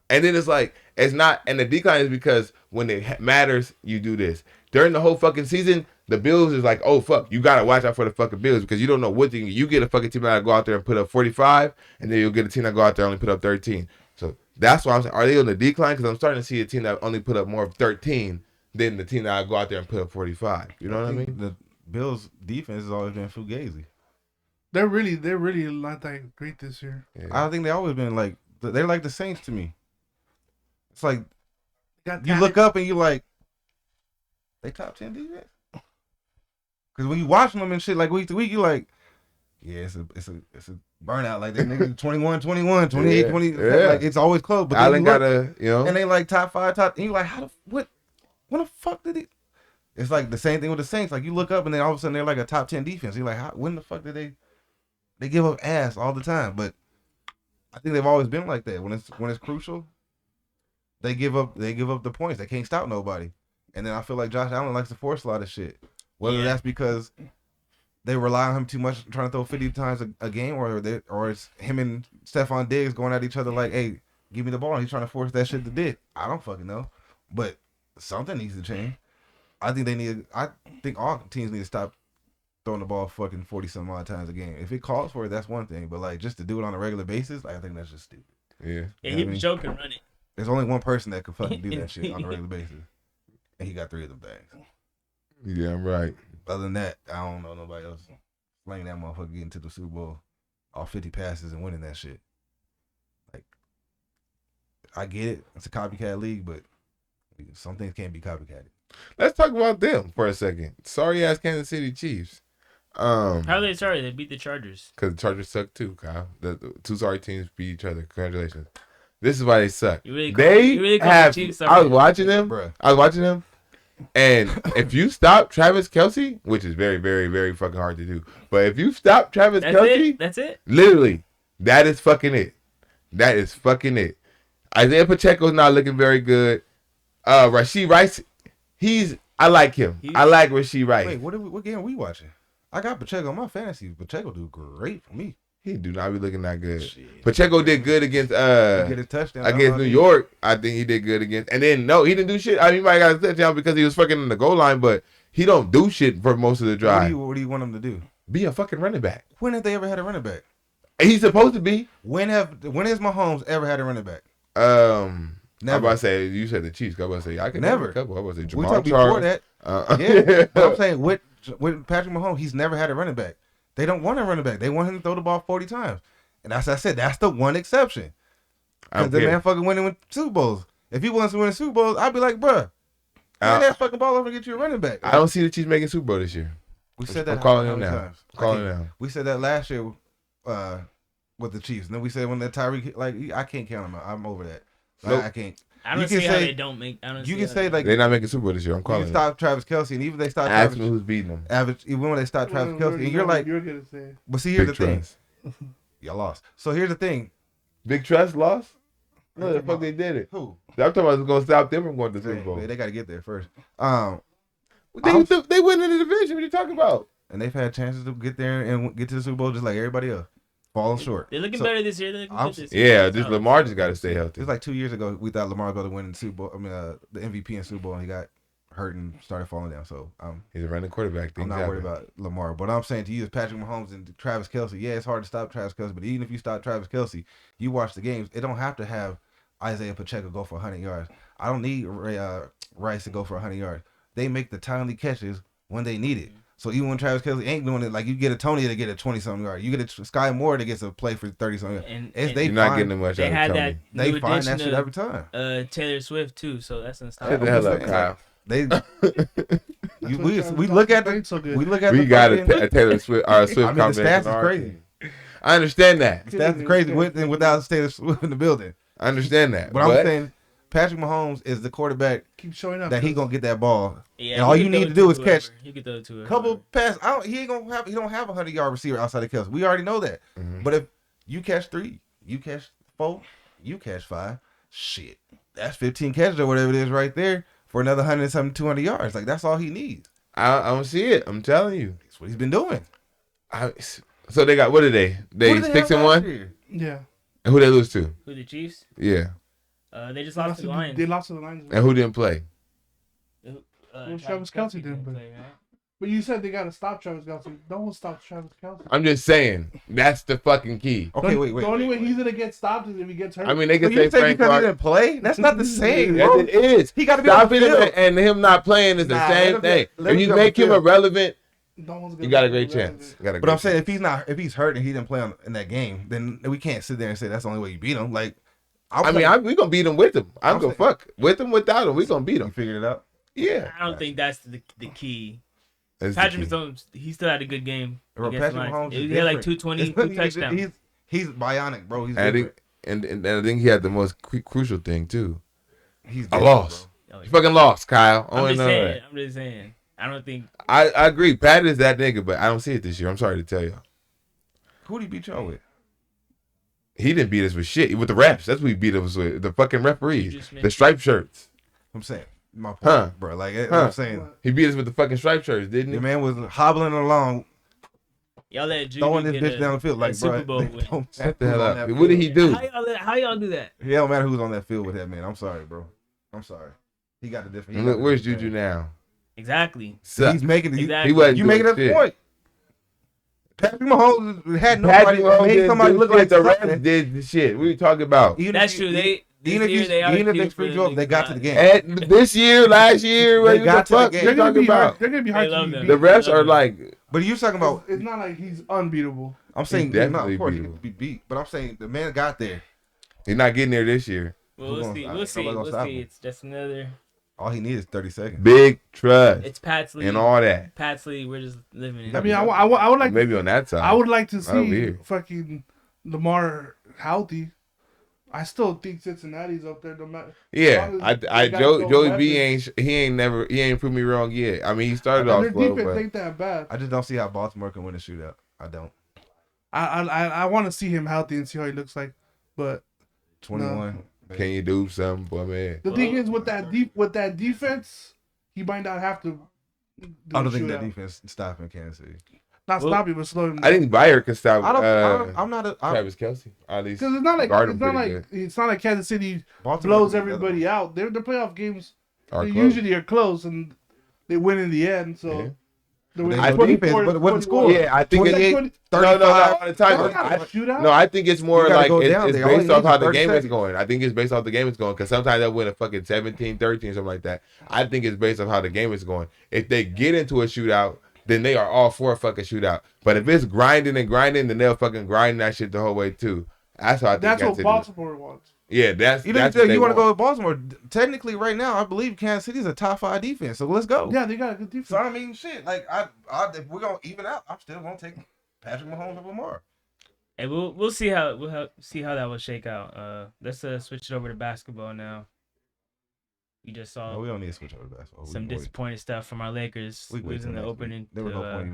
then it's like, it's not, and the decline is because when it matters, you do this. During the whole fucking season, the Bills is like, oh, fuck, you got to watch out for the fucking Bills because you don't know what thing. You get a fucking team that go out there and put up 45, and then you'll get a team that go out there and only put up 13. So that's why I'm saying, are they on the decline? Because I'm starting to see a team that only put up more of 13 than the team that go out there and put up 45. You know what I mean?
The Bills' defense has always been fugazi.
They're really not that great this year.
Yeah.
I think they always been like they're like the Saints to me. It's like
Got
you look up and you like they top 10 defense. Because when you watching them and shit like week to week, you like, yeah, it's a burnout. Like they niggas 21, 28,
Yeah.
20.
Yeah.
Like it's always close. But
Allen
then you
got
look,
a, you know.
and they like top 5, top. And you like, how the when the fuck did it? It's like the same thing with the Saints. Like you look up and then all of a sudden they're like a top 10 defense. You're like, when the fuck did they give up ass all the time? But I think they've always been like that. When it's crucial, they give up the points. They can't stop nobody. And then I feel like Josh Allen likes to force a lot of shit. Whether that's because they rely on him too much, trying to throw 50 times a game, or it's him and Stephon Diggs going at each other like, hey, give me the ball. And he's trying to force that shit to Dick. I don't fucking know. But something needs to change. I think all teams need to stop throwing the ball fucking 40 some odd times a game. If it calls for it, that's one thing. But like just to do it on a regular basis, like, I think that's just stupid.
Yeah.
Yeah,
You know
he
what I mean?
Joe can run it.
There's only one person that could fucking do that shit on a regular basis. And he got 3 of them things.
Yeah, I'm right.
Other than that, I don't know nobody else slaying that motherfucker getting to the Super Bowl, all 50 passes and winning that shit. Like, I get it. It's a copycat league, but some things can't be copycatted.
Let's talk about them for a second. Sorry ass Kansas City Chiefs.
How are they sorry? They beat the Chargers.
Because the Chargers suck too, Kyle. The two sorry teams beat each other. Congratulations. This is why they suck.
You really
They
call the
have.
Chiefs
I was
sorry?
watching them.
Bruh.
And if you stop Travis Kelce, which is very, very, very fucking hard to do, but if you stop Travis
That's
Kelce,
it. That's it.
literally, that is fucking it. That is fucking it. Isaiah Pacheco's not looking very good. Rashee Rice, I like him. I like Rashee Rice.
Wait, what game are we watching? I got Pacheco on my fantasy. Pacheco do great for me.
He do not be looking that good.
Shit.
Pacheco did good against
He get a touchdown
against New York. I think he did good against. And then no, he didn't do shit. I mean, he might got a touchdown because he was fucking in the goal line, but he don't do shit for most of the
What
drive.
do you want him to do?
Be a fucking running back.
When have they ever had a running back?
He's supposed to be.
When has Mahomes ever had a running back?
I'm
Never.
about to say, you said the Chiefs. I'm about to say, I can
Never.
name a couple. I'm about to say,
We
Jamal
talked
Charles.
before that. Yeah, but I'm saying with Patrick Mahomes, he's never had a running back. They don't want a running back. They want him to throw the ball 40 times. And as I said, that's the one exception.
I don't
Because the
care.
man fucking winning with Super Bowls. If he wants to win a Super Bowl, I'd be like, bruh, hand that fucking ball over and get you a running back.
I don't see the Chiefs making Super Bowl this year.
We said that
I'm calling
how
him
many
now.
times?
I'm calling him now.
We said that last year with the Chiefs. And then we said when that Tyreek, like, I can't count him out. I'm over that.
Nope.
I can't.
I don't
You
see
can
how
say-
they don't make. I don't
You
see
can
how
say,
they-
like,
They're not making Super Bowl this year. I'm
you
calling
can
it.
stop Travis Kelce, and even they stop
Ask
Travis
me who's beating them.
even when they stop Travis
We
Kelce,
already
and you're
know
like,
what you're gonna say.
but see, here's
Big
the thing.
Trust.
Y'all lost. So here's the thing.
Big Trust lost? No, the fuck they did it.
Who?
I'm talking about going to stop them from going to the Super Bowl.
They got to get there first.
They win in the division. What are you talking about?
And they've had chances to get there and get to the Super Bowl just like everybody else. Falling short.
They're looking
So,
better this year. They're looking
I'm-
good this year.
Yeah, just Lamar just got to stay healthy.
It was like 2 years ago we thought Lamar was going to win the Super Bowl. I mean, the MVP in Super Bowl, and he got hurt and started falling down. So
He's a running quarterback.
I'm
Things
not worried
happen.
about Lamar. But I'm saying to you, is Patrick Mahomes and Travis Kelce. Yeah, it's hard to stop Travis Kelce, but even if you stop Travis Kelce, you watch the games. It don't have to have Isaiah Pacheco go for 100 yards. I don't need Rice to go for 100 yards. They make the timely catches when they need it. So even when Travis Kelce ain't doing it, like you get a Tony to get a 20-something yard, you get a Sky Moore that gets a play for 30-something yards.
And
They
You're not
find-
getting much
they
out
had
of
that
Tony.
They
new
find that
addition
shit
of
every time.
Taylor Swift too. So that's
Shut the
unstoppable.
hell up, Kyle.
They
That's
we
what
look at
played
the
so good.
we look at
We
the
got
fucking-
a Taylor Swift, Swift
I mean, the
combination
stats is
on our
crazy.
team. I understand that.
That's crazy with and without Taylor Swift in the building.
I understand that.
But I'm saying Patrick Mahomes is the quarterback
Keep showing up.
that he gonna get that ball.
Yeah,
And all
he
you
can
need
throw
to
it
do is
whoever.
catch
He can throw it to whoever.
Couple pass. He don't have a 100-yard receiver outside of Kelce. We already know that.
Mhm.
But if you catch 3, you catch 4, you catch 5, shit, that's 15 catches or whatever it is right there for another 100-something, 200 yards. Like that's all he needs.
I don't see it. I'm telling you.
That's what he's been doing.
So they got, what are they? They
What did
6
have
and
last
1?
year?
Yeah.
And who they lose to?
Who, the Chiefs?
Yeah.
They just lost to the Lions.
They lost to the Lions.
And who didn't play?
Well, Travis Kelce didn't, but-
play, right?
But you said they gotta stop Travis Kelce. No one stops Travis Kelce.
I'm just saying. That's the fucking key.
Okay, wait.
The only way he's gonna get stopped is if he gets hurt.
I mean, they
So
can
you
say
say
Frank
because he
Clark.
didn't play? That's not the same,
Yes,
bro.
it is.
He got to be on
Stopping
the
him
field.
and him not playing is the
Nah,
same
let him
thing.
get- let
If
him
you
get on the
make him
field.
irrelevant,
no one's
you got a great chance. You got a
But
great
I'm saying
chance.
if he's hurt and he didn't play in that game, then we can't sit there and say that's the only way you beat him. Like,
we gonna beat him with him. I'm
I'm
gonna
saying-
fuck with him without him. We gonna beat
you
him.
figured it out.
Yeah.
I don't think that's the key.
That's the
Patrick
key.
Mahomes, he still had a good game.
Bro,
against the
Patrick
Lions.
Mahomes is
He had like
different.
220, 2 touchdowns.
He's bionic, bro. He's
And I
different.
think, and I think he had the most crucial thing too.
He's
I
different,
lost.
Oh,
You fucking lost, Kyle. I
I'm
want
just
to know
saying.
that.
I'm just saying. I don't think.
I agree. Pat is that nigga, but I don't see it this year. I'm sorry to tell you.
bro. Who did he beat y'all with?
He didn't beat us with shit. With the refs. That's what he beat us with. The fucking referees.
Juju Smith.
The striped shirts.
I'm saying my point,
Huh.
bro. Like
Huh.
I'm saying,
He beat us with the fucking striped shirts, didn't
the
he?
man was hobbling along,
Y'all let Juju
throwing this
get
bitch down the field.
a
Like, bro,
Super Bowl
they
win.
don't
Shut the
matter
hell
who's on
up.
that
What did he
field.
do?
How y'all do that?
It don't matter who's on that field with that man. I'm sorry, bro. I'm sorry. He got the different.
And look, where's Juju now?
Exactly.
Suck.
He's making it.
Exactly.
He wasn't
You
doing
making a
shit.
point. Patrick Mahomes had
Patrick
nobody
Mahomes
made
didn't
somebody
do
look
shit.
like
The refs
something.
did the shit. What are you talking about?
Even
That's
if
true.
you-
They
Even if
this year, they are
even if
due
they
for
screwed
the
you up,
league
they got to the
spot.
game.
And this year, last year, what
They
the
got to the
fuck
game.
you
They're gonna
talking
be hard.
about?
They're gonna be hard
They
to
love
beat.
them.
The refs
Love
are
them.
like,
But you're talking about.
It's not like he's unbeatable.
I'm saying
definitely
of course he
beatable.
could be beat, but I'm saying the man got there.
he's not getting there this year.
Well,
Who
we'll
gonna-
see.
ain't
We'll see.
nobody gonna
We'll
stop
see.
him.
It's just another.
All he needs is 30 seconds.
Big trust
It's Pat's league.
and all that.
Pat's league. We're just living in.
I mean, I would like.
Maybe on that side.
I would like to
Over
see
here.
fucking Lamar healthy. I still think Cincinnati's up there. No matter.
Yeah,
as long as
I
they got
Joey
those
B
weapons.
he ain't proved me wrong yet. I mean, he started
And
off
their
slow,
defense
but
ain't that bad.
I just don't see how Baltimore can win a shootout. I don't.
I want to see him healthy and see how he looks like. But
21.
can you do something for me?
the thing is, with that defense, he might not have to.
I don't think
shootout.
that defense stopping Kansas City.
Not
Well,
stop him, but slow him.
I think Bayer could stop
I'm not a.
Travis Kelce. At least
because it's not like
guard him pretty good.
it's not like Kansas City
Baltimore
blows
can be
everybody out. Their playoff games
Or
they
close.
usually are close, and they win in the end. So
Yeah.
they win
I
24,
think- but what's the
21.
score?
Yeah, I think it's
28,
20,
no, all the time.
That's not a shootout.
No, I think it's more
You gotta
like
go down.
it's
They only
based off
need
how the
30
game is
seconds.
going. I think it's based off the game is going because sometimes they'll win a fucking 17-13, something like that. I think it's based off how the game is going. If they get into a shootout, then they are all for a fucking shootout. But if it's grinding and grinding, then they'll fucking grind that shit the whole way too. That's how I think
That's what
do.
Baltimore wants.
Yeah, that's
Even
that's
if
what they
you want to
want.
go with Baltimore, technically right now, I believe Kansas City is a top 5 defense. So let's go.
Yeah, they got a good defense.
So I mean, shit. Like if we're gonna even out, I'm still gonna take Patrick Mahomes over Lamar.
Hey, we'll see how that will shake out. Let's switch it over to basketball now. We just saw
No, we don't need to switch over to basketball.
some disappointing stuff from our Lakers
We can wait
losing
till
the
next week.
opening.
There was
to,
no point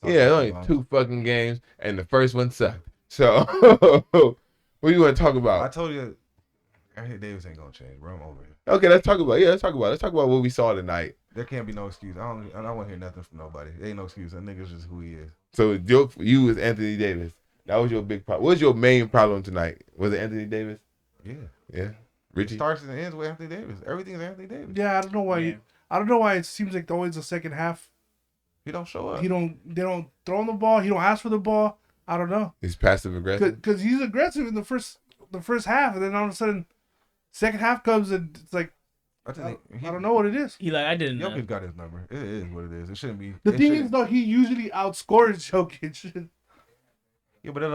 even.
Yeah, only 2 fucking games, and the first one sucked. So, what do you want to talk
I
about?
told you, Anthony Davis ain't gonna change, bro. I'm over it.
Okay, let's talk about. Let's talk about what we saw tonight.
There can't be no excuse. I don't want to hear nothing from nobody. There ain't no excuse. That nigga's just who he is.
So, you was Anthony Davis. That was your big problem. What was your main problem tonight? Was it Anthony Davis?
Yeah.
Yeah.
It
Richie?
starts and ends with Anthony Davis. Everything's Anthony Davis.
Yeah, I don't know why.
Yeah.
I don't know why it seems like always the second half.
He don't show up.
They don't throw him the ball. He don't ask for the ball. I don't know.
He's passive aggressive.
Because he's aggressive in the first half, and then all of a sudden, second half comes and it's like
I
don't know what it is.
He like I didn't know.
Jokic got his number. It is what it is. It shouldn't be.
The
it
thing
shouldn't-
is though, he usually outscores Jokic.
yeah, but it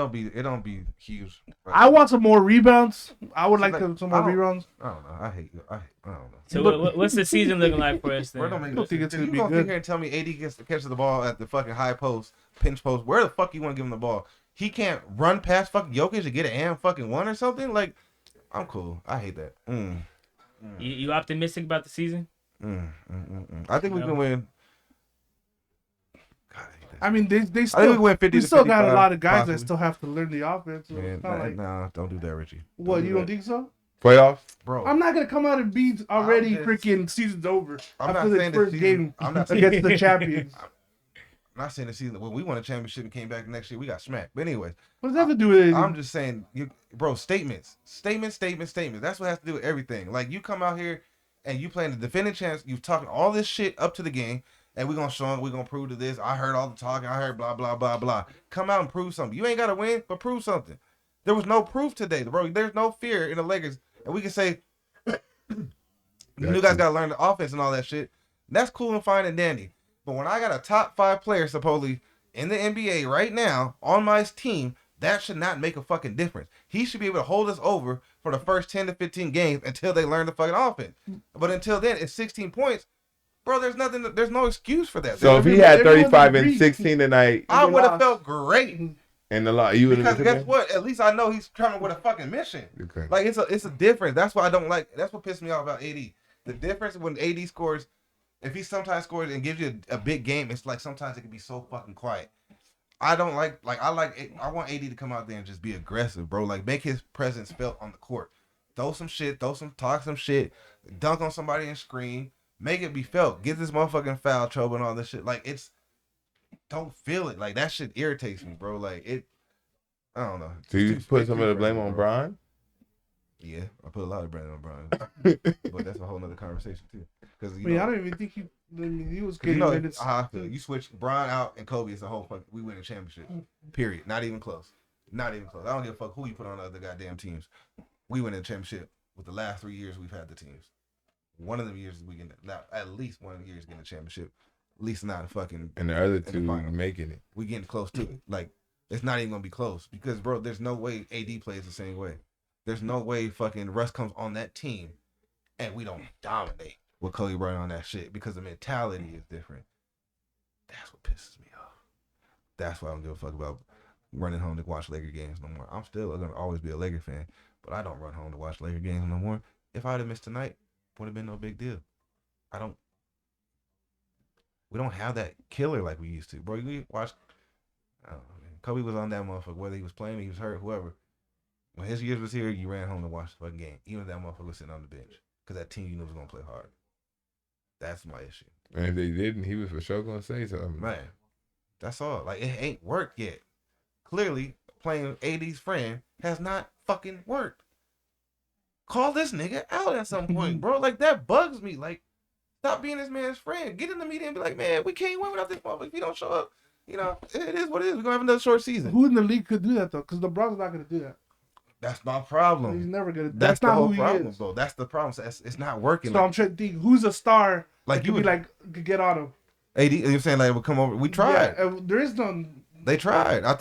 don't be huge.
I want some more rebounds. I would
See,
like
like,
some more
I don't-
rebounds.
I don't know. I don't know.
So what's the season looking like for us
Bro,
then?
don't
don't think it's
if
gonna
you
be
gonna
good.
sit here and tell me AD catches the ball at the fucking high post, pinch post. Where the fuck you want to give him the ball? He can't run past fucking Jokic to get an and fucking one or something. Like, I'm cool. I hate that.
You optimistic about the season?
I think we
No.
can win. God, I hate that.
I mean, they
I think we
still
win 50
we
to
still got a
55,
lot of guys
possibly.
that still have to learn the offense. So
Man,
it's not like,
nah, don't do that, Richie.
what,
do
you don't
that.
think so?
Playoffs?
Bro,
I'm not gonna come out and be already
just-
freaking season's over
I'm
after
not
the
saying
first
this season.
game
I'm not saying
against the champions.
I'm not saying the season when we won a championship and came back the next year, we got smacked. But anyways,
What does that have to do with it?
I'm just saying, bro, statements. That's what has to do with everything. Like, you come out here and you playing the defending champs, you talking all this shit up to the game, and we're gonna show them, we're gonna prove to this. I heard all the talking, I heard blah blah blah blah. Come out and prove something. You ain't gotta win, but prove something. There was no proof today, bro. There's no fear in the Lakers, and we can say you guys gotta learn the offense and all that shit. That's cool and fine and dandy. But when I got a top 5 player supposedly in the NBA right now on my team, that should not make a fucking difference. He should be able to hold us over for the first 10 to 15 games until they learn the fucking offense. But until then, it's 16 points. Bro, there's no excuse for that.
So if he had
Everyone
35 and
agrees.
16 tonight
I
they
would have
lost.
felt great.
in the lot, you would
Because
have
guess what? At least I know he's coming with a fucking mission.
Okay.
Like, it's a difference. That's why I don't like. That's what pissed me off about AD. The difference when AD scores, if he sometimes scores and gives you a big game, it's like sometimes it can be so fucking quiet. I don't like I want AD to come out there and just be aggressive, bro. Like, make his presence felt on the court. Talk some shit, dunk on somebody and scream. Make it be felt. Get this motherfucking foul trouble and all this shit. Like, don't feel it. Like, that shit irritates me, bro. Like, I don't know.
So you
It's
put
too
some of the blame
frustrating,
on
bro.
Brian?
Yeah, I put a lot of blame on Brian, but that's a whole nother conversation too. Because
I mean, I don't even think he was
you
getting
know
minutes.
how I feel. You switch Brian out and Kobe, it's a whole fuck. We win a championship. Period. Not even close. Not even close. I don't give a fuck who you put on the other goddamn teams. We win a championship with the last 3 years we've had the teams. One of them years we get at least one of the years getting a championship. At least not a fucking.
And the other
in the
two
final.
making it.
We getting close to it. Like, it's not even gonna be close because, bro, there's no way AD plays the same way. There's no way fucking Russ comes on that team and we don't dominate with Kobe Bryant on that shit because the mentality is different. That's what pisses me off. That's why I don't give a fuck about running home to watch Laker games no more. I'm still gonna always be a Laker fan, but I don't run home to watch Laker games no more. If I'd have missed tonight, would have been no big deal. We don't have that killer like we used to, bro. You watch. I don't know, man. Kobe was on that motherfucker, whether he was playing, he was hurt, whoever. When his years was here, you ran home to watch the fucking game, even if that motherfucker was sitting on the bench, because that team you knew was gonna play hard. That's my issue,
And if they didn't, he was for sure gonna say something.
man. That's all. Like, it ain't worked yet. Clearly, playing AD's friend has not fucking worked. Call this nigga out at some point, bro. Like, that bugs me. Like, Stop being this man's friend. Get in the media and be like, man, we can't win without this motherfucker. If he don't show up, you know, it is what it is. We're gonna have another short season.
Who in the league could do that though? Because LeBron's not gonna do that.
That's my
He's
problem.
never gonna.
That's
That's not
the whole
who he
problem,
is.
bro. That's the problem. So it's not working.
So I'm trying to think who's a star
Like
that
you
could
would
be like could get on him.
AD. You're saying like we'll come over. We tried.
Yeah, there is no.
They tried. I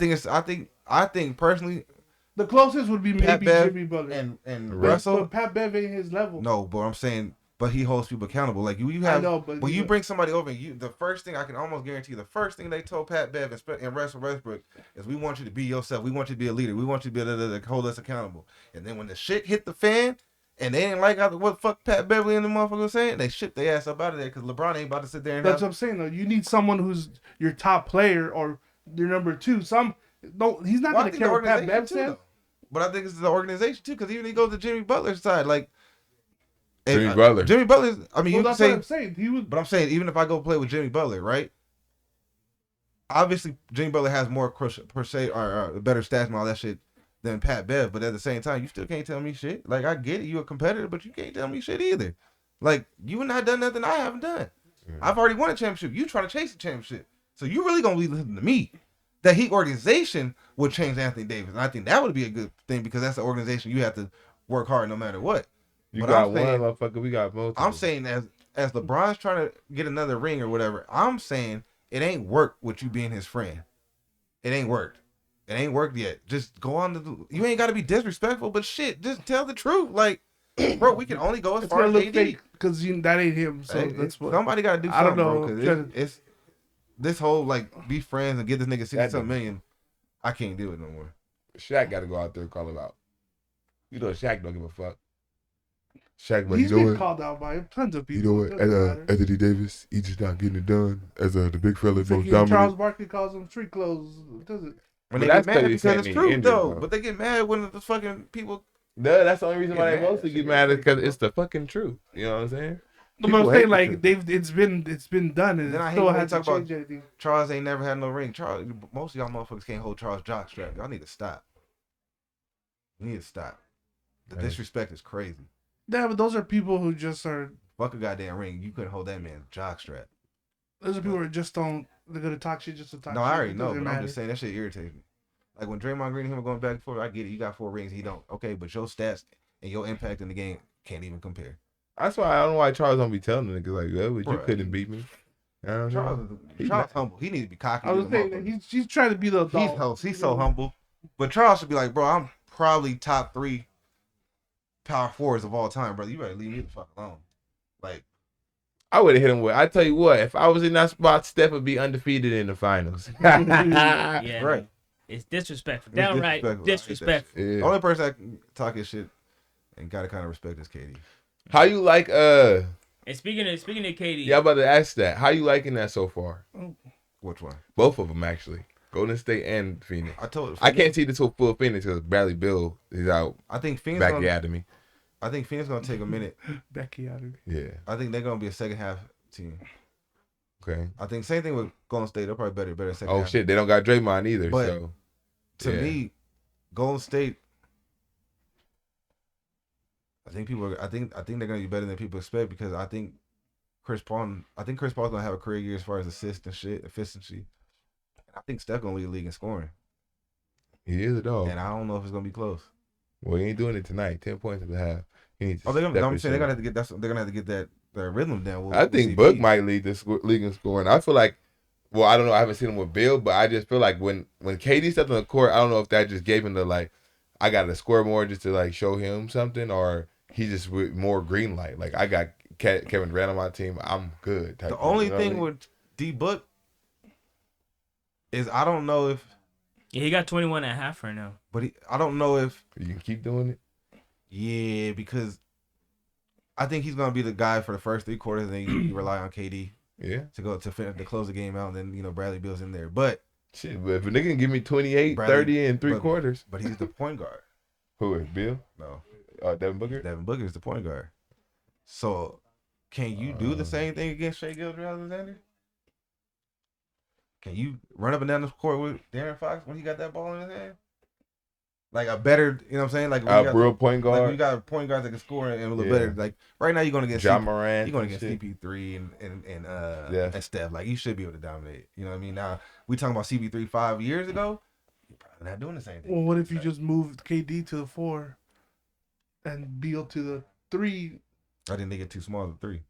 think personally,
The closest would be
Pat
maybe
Bev
Jimmy Butler
and
But-
Russell.
But Pat Bev ain't his level.
No, but I'm saying, but he holds people accountable. Like you
I
have.
know, but
When you bring somebody over, the first thing I can almost guarantee, the first thing they told Pat Bev and Russell Westbrook is, "We want you to be yourself. We want you to be a leader. We want you to be to hold us accountable." And then when the shit hit the fan, and they didn't like what fuck Pat Beverly and the motherfucker was saying, they shipped their ass up out of there because LeBron ain't about to sit there and.
That's what I'm saying though. You need someone who's your top player or your number two. He's not gonna care what Pat Bev said.
But I think it's the organization too, because even he goes to Jimmy Butler's side, like
Jimmy Butler.
Jimmy Butler's. I mean,
Well,
you can
that's
say,
what I'm saying. He was.
but I'm saying even if I go play with Jimmy Butler, right? Obviously, Jimmy Butler has more per se or better stats and all that shit than Pat Bev, but at the same time, you still can't tell me shit. Like I get it, you a competitor, but you can't tell me shit either. Like you and I done nothing I haven't done. I've already won a championship. You trying to chase a championship, so you really gonna be listening to me. That Heat organization would change Anthony Davis, and I think that would be a good thing because that's the organization you have to work hard no matter what.
You
But
got
I'm
one
saying-
motherfucker. We got multiple.
I'm saying as LeBron's trying to get another ring or whatever, I'm saying it ain't worked with you being his friend. It ain't worked. It ain't worked yet. Just go on to you ain't got to be disrespectful, but shit, just tell the truth. Like, bro, we can only go as
It's
far
gonna
as
look
AD.
fake because that ain't him. So that's what.
Somebody got to do
I don't
something,
know.
bro. Because it's this whole like be friends and get this nigga 60-something million. I can't do it no more.
Shaq got to go out there and call him out. You know, Shaq don't give a fuck. Shaq, but
He's
you know
been
what?
called out by tons of people.
You know what?
Doesn't matter.
Anthony Davis, he just not getting it done as the big fella, most
Freaking
dominant.
Charles Barkley calls them street clothes. Does it?
When
But
they
that's
get mad
'cause
because
he's
it's
saying
true
he injured,
though.
though.
But they get mad when the fucking people.
No, that's the only reason why
Get
they
mad.
mostly get mad is because it's the fucking truth. You know what I'm saying?
No,
People
but I'm
hate
saying
the
like
truth.
it's been done and
Then I
it
hate
still
when they
hasn't
talk about-
changed anything.
Charles ain't never had no ring. Charles, most of y'all motherfuckers can't hold Charles' jockstrap. Y'all need to stop. You need to stop. The
Right.
disrespect is crazy.
Yeah, but those are people who just are.
Fuck a goddamn ring. You couldn't hold that man's jockstrap.
Those are people who just don't. They're gonna talk shit just to talk.
No,
shit.
I already
It
know,
doesn't
but I'm
matter.
just saying that shit irritates me. Like when Draymond Green and him are going back and forth, I get it. You got 4 rings, he don't. Okay, but your stats and your impact in the game can't even compare.
That's why I don't know why Charles don't be telling the niggas like, "Yo, but you
Bruh.
couldn't beat me." You know what I'm
Charles,
saying?
Charles humble. He needs to be cocky.
I was
as a
saying
motherfucker.
that he's trying to be the adult.
He's so humble. But Charles should be like, bro, I'm probably top 3 power forwards of all time, brother. You better leave me the fuck alone. Like,
I would have hit him with. I tell you what, if I was in that spot, Steph would be undefeated in the finals.
Yeah,
right.
it's disrespectful.
It's
Downright
disrespectful. I hate that
disrespectful.
The
Yeah.
only person that can talk his shit and gotta kind of respect is KD.
How you like?
And speaking of KD,
Yeah, I'm about to ask that. How you liking that so far?
Which one?
Both of them actually. Golden State and Phoenix.
I told.
I can't see the full Phoenix because Bradley Bill is out
I think Phoenix.
back
Gonna,
at me.
I think Phoenix gonna take a minute.
Becky out of
Yeah.
I think they're gonna be a second half team.
Okay.
I think same thing with Golden State. They're probably better second
Oh
half.
shit, they don't got Draymond either.
But-
So
To
yeah.
me, Golden State. I think they're gonna be better than people expect because I think Chris Paul's gonna have a career year as far as assists and shit, efficiency. And I think Steph gonna lead the league in scoring,
he is a dog.
and I don't know if it's gonna be close.
Well, he ain't doing it tonight. 10 points at the half. He needs to
Oh, they're gonna.
step
I'm
his
saying they're
shit
gonna
up.
have to get they're gonna have to get that rhythm down.
I think Book might lead this league in scoring. I feel like, well, I don't know. I haven't seen him with Bill, but I just feel like when KD stepped on the court, I don't know if that just gave him the like, I got to score more just to like show him something, or he just with more green light. Like I got Kevin Durant on my team, I'm good. type
The
thing,
only
you know what I
thing
mean?
with D Book is I don't know if,
yeah, he got 21.5 right now.
but I don't know if
you can keep doing it.
yeah because I think he's gonna be the guy for the first 3 quarters, and then you rely on KD
Yeah,
to close the game out, and then Bradley Beal's in there, but
shit. But if a nigga can give me 28,
Bradley-
30 in 3
but-
quarters,
he's the point guard.
who is Bill?
No,
Devin Booker.
Devin Booker is the point guard. So can you do the same thing against Shai Gilgeous-Alexander? Can you run up and down the court with Darren Fox when he got that ball in his hand? Like a better, you know what I'm saying? Like when you got
real point
like when
guard.
you got point guards that can score and a little
Yeah.
better. Like right now, you're gonna get
John Morant.
you're gonna get
shit.
CP3 and
Yeah.
and Steph. Like you should be able to dominate. You know what I mean? Now we talking about CP3 5 years ago. You're probably not doing the same thing.
Well, what if you just moved KD to the 4 and Beal to the 3?
I think they get too small at 3.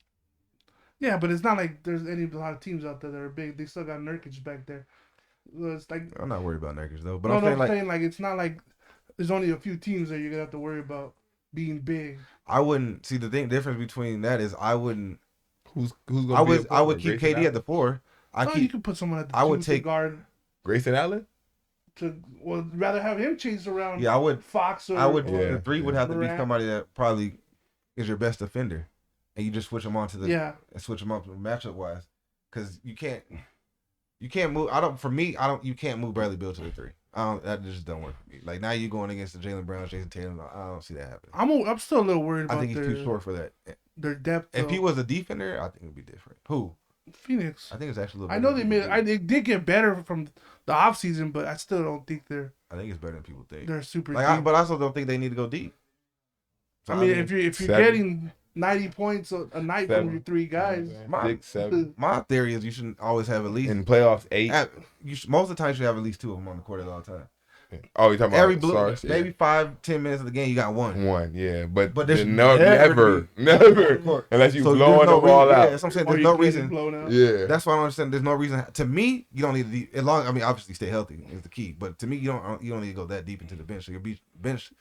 Yeah, but it's not like there's a lot of teams out there that are big. They still got Nurkic back there. It's like
I'm not worried about Nurkic though. But
no,
I'm saying
like it's not like there's only a few teams that you're gonna have to worry about being big.
I wouldn't see the difference between that is I wouldn't.
Who's gonna?
I would keep KD at the 4.
You could put someone at the
I
2
would
to
take
guard.
Grayson Allen.
Rather have him chase around.
Yeah, I would.
Fox or
I would.
or-
The 3 would have to be
Morant.
somebody that probably is your best defender, and you just switch them onto the and switch them up matchup wise, because you can't move. You can't move Bradley Beal to the 3. That just don't work for me. Like now you going against the Jalen Brown, Jason Tatum. I don't see that happening.
I'm still a little worried about
I think he's too short for that.
their depth.
If he was a defender, I think it'd be different. Who?
Phoenix.
I think it's actually a little
I
better
know
than
they did get better from the off season, but I still don't think
I think it's better than people think.
they're super
Like,
deep.
but I also don't think they need to go deep. So,
I mean, if you're
7.
getting 90 points a night
7.
from your 3 guys,
My-
6, 7.
My theory is you should always have at least
In playoffs, 8.
most of the time you should have at least 2 of them on the court at all times.
Oh, you're talking
Every
about
blue,
stars? Yeah.
maybe 5-10 minutes of the game you got one.
One, yeah, but
But there's
never, unless you
So
blowing
there's no
them all
reason,
out.
Yeah, that's what I'm saying.
or
There's
you
no
get it
reason.
blown out.
Yeah,
That's why I don't understand. There's no reason. To me, you don't need to. As long, I mean, obviously, stay healthy is the key. But to me, you don't need to go that deep into the bench. So your bench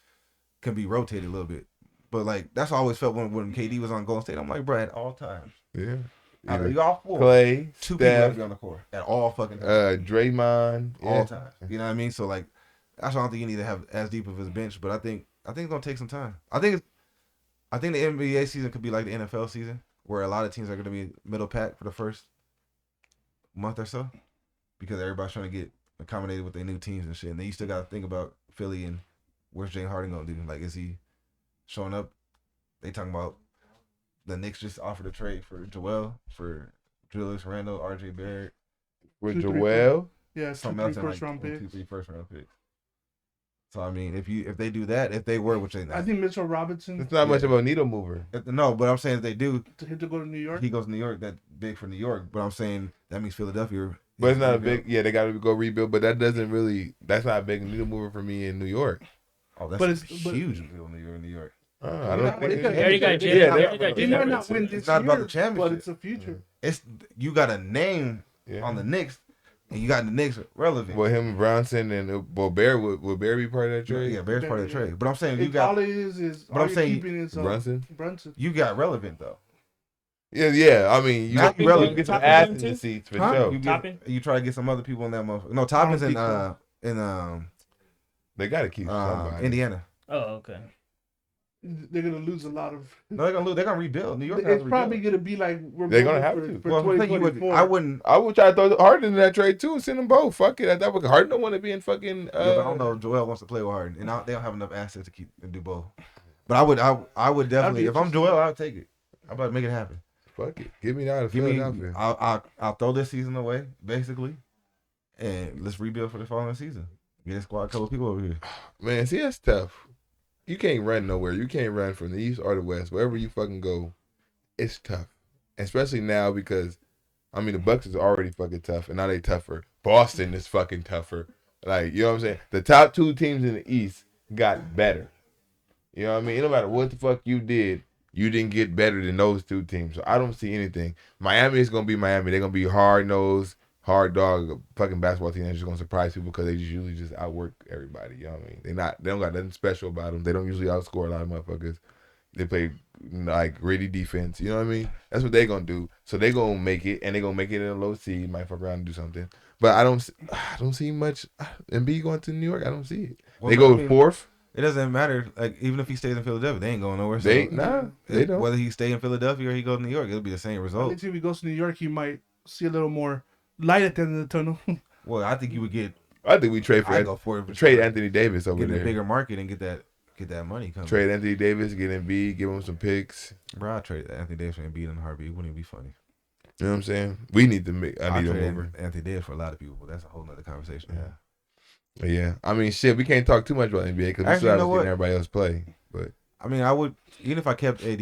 can be rotated a little bit. But like that's how I always felt when KD was on Golden State. I'm like, bro, at all times,
yeah.
out of y'all 4,
Clay,
2 people have to
Steph,
be on the court at all fucking times.
Draymond,
all
yeah.
times. You know what I mean? So like, that's why I don't think you need to have as deep of his bench. But I think it's gonna take some time. I think the NBA season could be like the NFL season, where a lot of teams are gonna be middle pack for the first month or so, because everybody's trying to get accommodated with their new teams and shit. And then you still gotta think about Philly and where's James Harden gonna do? Like, is he showing up? They talking about the Knicks just offered a trade for Joel, for Julius Randle, RJ Barrett,
with
2, 3,
Joel.
Yeah,
something else in
first
like
round
2,
picks.
3 first round picks. So I mean, if they do that, if they were, which they not,
I think Mitchell Robinson
It's not much of a needle mover.
no, but I'm saying if they do,
to go to New York.
he goes to New York. That big for New York, but I'm saying that means Philadelphia.
But it's not a big. Yeah, they got to go rebuild. But that doesn't really. That's not a big needle mover for me in New York.
Oh, that's
But
a
it's- but-
huge deal in New York.
I
Yeah,
don't
but
think.
it could-
They already got
Yeah,
Jalen.
they-
They already got
They
Jalen.
might not win this
It's not about
year,
the championship.
but it's a future.
It's you got a name
Yeah.
on the Knicks, and you got the Knicks relevant.
Well, him and Bronson and Bear would Bear be part of that trade?
Yeah, Bears part of the
Yeah.
trade. But I'm saying you
All
got
it is
But
all
I'm
you're
saying
keeping is
Brunson.
Brunson.
you got relevant though.
Yeah. I mean, you
Not
you
relevant.
get some
Toppin
ass
them
in the
too?
seats for
Huh?
sure.
You
Toppin?
you try to get some other people in that motherfucker. No, Toppin's
think so.
in
They got to keep somebody.
Indiana.
Oh, okay.
They're gonna lose a lot of.
No, they're gonna lose. They're gonna rebuild. New York has
It's
to
probably
rebuild.
gonna be like we're
They're gonna
building
have to.
for
Well, I'm saying you would.
2024.
I wouldn't.
I would try to throw Harden in that trade too and send them both. Fuck it. That would Harden don't want to be in fucking.
Yeah, but I don't know if Joel wants to play with Harden, and they don't have enough assets to keep and do both. But I would definitely. If I'm Joel, I'll take it. I'm about to make it happen.
Fuck it. Give me that.
Give me.
Philadelphia.
I'll throw this season away, basically, and let's rebuild for the following season. Get a squad, a couple of people over here.
Man, see, that's tough. You can't run nowhere. You can't run from the east or the west. Wherever you fucking go, it's tough. Especially now because, I mean, the Bucks is already fucking tough, and now they tougher. Boston is fucking tougher. Like, you know what I'm saying? The top 2 teams in the East got better. You know what I mean? No matter what the fuck you did, you didn't get better than those 2 teams. So I don't see anything. Miami is going to be Miami. They're going to be hard-nosed, hard dog fucking basketball team that's just gonna surprise people because they usually just outwork everybody. You know what I mean? They don't got nothing special about them. They don't usually outscore a lot of motherfuckers. They play like gritty defense. You know what I mean? That's what they gonna do. So they gonna make it, and they gonna make it in a low seed. Might fuck around and do something. But I don't see much. Embiid going to New York. I don't see it.
Well,
They go
I mean,
4th.
It doesn't matter. Like even if he stays in Philadelphia, they ain't going nowhere. So
They don't.
Whether he stay in Philadelphia or he goes to New York, it'll be the same result.
If he goes to New York, he might see a little more light at the end of the tunnel.
Well, I think you would get.
I think we trade
I go for it.
trade Anthony Davis over
Get a
there.
bigger market and get that money coming.
Trade Anthony Davis, get Embiid, give him some picks.
Bro, I trade Anthony Davis and beat in a heartbeat. Wouldn't it be funny?
You know what I'm saying? We need to make. I
I
need a
trade
mover.
Anthony Davis for a lot of people, but that's a whole nother conversation.
Yeah. Yeah, I mean, shit, we can't talk too much about NBA because we
Actually,
still
you
haven't
know
seen
what?
everybody else play. But
I mean, I would even if I kept AD,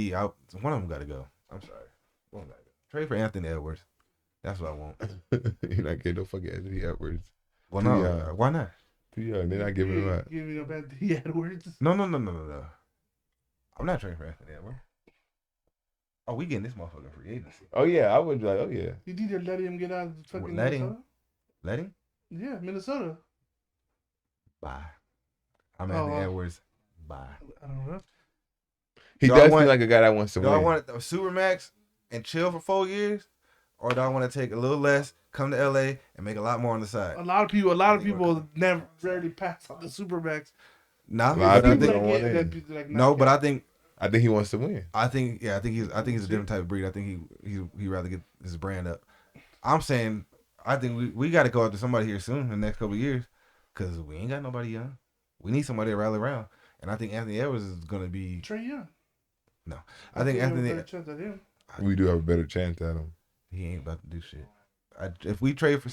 one of them got to go. I'm sorry, one got to go. Trade for Anthony Edwards. That's what I want.
you're not getting no fucking Anthony Edwards.
Well,
Too
no,
young.
why not?
Too young. They're not giving him up.
Giving up Anthony Edwards.
No. I'm not trading for Anthony Edwards. Oh, we getting this motherfucker free agency.
Oh yeah, I would be like, oh yeah.
You need to let him get out of fucking
Let him.
Minnesota?
Let him.
Yeah, Minnesota.
Bye. I'm Anthony
Oh.
Edwards. Bye.
I don't know.
He
Do I
does
want-
seem like a guy that wants to
Do
win.
I want a supermax and chill for 4 years, or do I want to take a little less, come to LA, and make a lot more on the side?
A lot of people never rarely pass on the Supermax.
Nah,
A lot of
but I
people
think,
don't want in.
no, but I think
he wants to win.
I think he's a different type of breed. I think he rather get his brand up. I'm saying I think we got to go after somebody here soon in the next couple of years because we ain't got nobody young. We need somebody to rally around, and I think Anthony Edwards is gonna be.
Trey Young.
No, I think Anthony.
Chance at him.
We do have a better chance at him.
He ain't about to do shit. If we trade for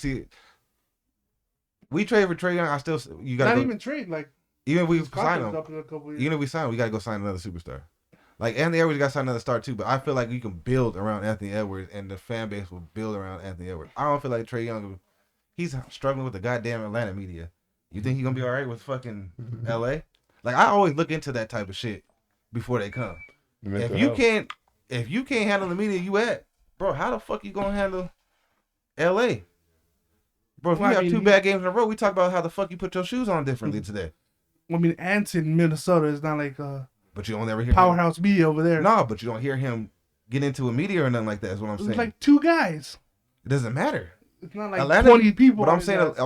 Trey Young, I still you got
Not
to
even trade. Like
even if we
his
sign
contract's
him.
up in a couple years.
Even if we sign him, we got to go sign another superstar. Like Anthony Edwards got to sign another star too, but I feel like you can build around Anthony Edwards, and the fan base will build around Anthony Edwards. I don't feel like Trey Young. He's struggling with the goddamn Atlanta media. You think he's gonna be all right with fucking LA? Like I always look into that type of shit before they come. If you can't handle the media you at, bro, how the fuck you gonna handle LA? Bro, if
Well,
you
I
have
mean,
2 bad games in a row, we talk about how the fuck you put your shoes on differently today.
I mean, Ants in Minnesota is not like a
But you don't ever hear
powerhouse media over there.
No, but you don't hear him get into a media or nothing like that. Is what I'm
It's
saying.
like 2 guys.
It doesn't matter.
It's not like
Atlanta,
20 people.
But I'm
on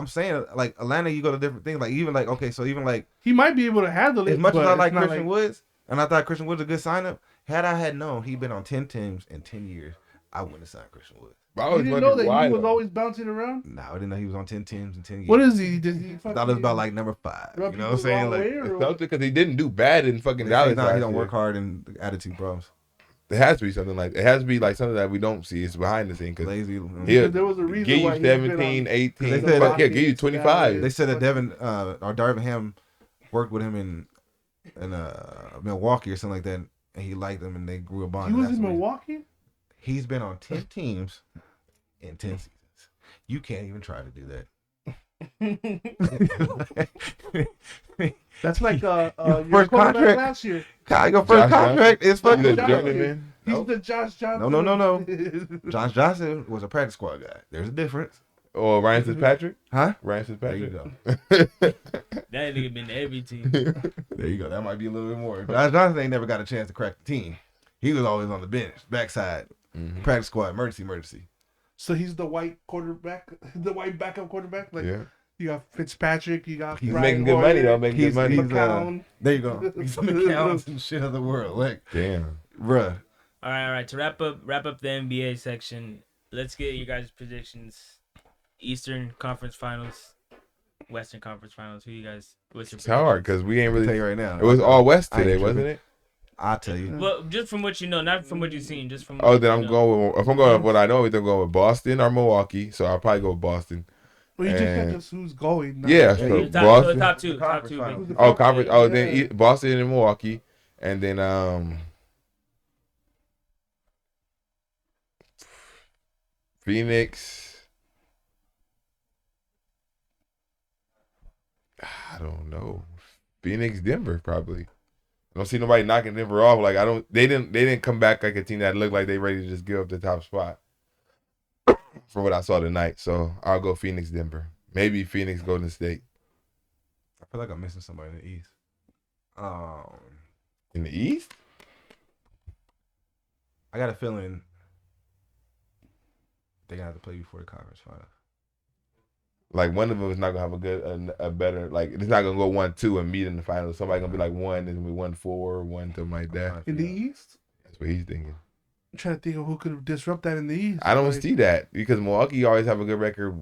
his
saying,
ass.
like Atlanta, you go to different things. Like even like okay, so even like
He might be able to handle it.
as much as
but
I
it's
like
not
Christian Woods, and I thought Christian Woods was a good sign up. Had I had known he'd been on 10 teams in 10 years, I wouldn't have signed Christian Woods.
I
You
was
didn't know that
why
he was
though.
always bouncing around?
No, I didn't know he was on 10 teams in 10 years.
What is he? Does he
I
fucking,
thought it was about like number 5. You
rub
know what I'm
people the
saying?
wrong
Like
way, or what?
Something because he didn't do bad in fucking
he
Dallas. last
don't
year.
work hard and attitude problems.
There has to be something like it has to be like something that we don't see. It's behind the scene because
Lazy.
he'll
Because there was a reason
give
why
you
he's been
17,
on-
18,
They said
fuck,
that-
he'll give you 25.
They said that Darvin Ham worked with him in Milwaukee or something like that, and he liked him, and they grew a bond.
He was
That's
in
the way-
Milwaukee?
He's been on 10 teams in 10 seasons. You can't even try to do that.
That's like
Your
your
first
quarterback
contract?
last year.
God, your first
Josh
contract is
He's
fucking
a
Josh-
journeyman.
He's
Nope.
the Josh Johnson.
No. Josh Johnson was a practice squad guy. There's a difference.
Or Ryan Fitzpatrick.
Huh?
Ryan
There you
Fitzpatrick.
go.
That nigga been to every team.
There you go. That might be a little bit more. Josh Johnson ain't never got a chance to crack the team. He was always on the bench, backside, practice squad, emergency.
So he's the white quarterback, the white backup quarterback. Like
Yeah.
you got Fitzpatrick, you got
He's
Brian
Making good
Hoyer,
money though. Making
He's-
good money.
he's,
McCown.
There you go. He's in the counts and shit of the world. Like,
Damn.
bruh.
All right. To wrap up the NBA section, let's get your guys' predictions. Eastern Conference Finals, Western Conference Finals. Who you guys? What's your?
It's hard because we ain't
I'll tell
really.
you right now.
It was all West
I ain't
today,
tripping.
wasn't it?
I'll tell you.
Well, just from what you know, not from what you've seen, just from.
Oh,
what
then
you
I'm
know.
going with. If I'm going with what I know, either I'm going with Boston or Milwaukee. So I'll probably go with Boston.
Well, you just got
And-
just who's going.
Yeah,
Yeah,
so
you
The top, so
Boston.
the top two.
The
Top
conference
two.
finals.
basically.
Oh, conference. Oh, then
Yeah.
Boston and Milwaukee, and then Phoenix. I don't know. Phoenix, Denver, probably. I don't see nobody knocking Denver off. Like I don't. They didn't come back like a team that looked like they ready to just give up the top spot. From what I saw tonight, so I'll go Phoenix, Denver. Maybe Phoenix, Golden State.
I feel like I'm missing somebody in the East.
In the East.
I got a feeling they're gonna have to play before the conference final.
Like one of them is not gonna have a good, a better. Like it's not gonna go 1-2 and meet in the finals. Somebody gonna be like 1, and be 1-4, 1 something like that.
in the East.
That's what he's thinking.
I'm trying to think of who could disrupt that in the East.
I don't
Like,
see that because Milwaukee always have a good record,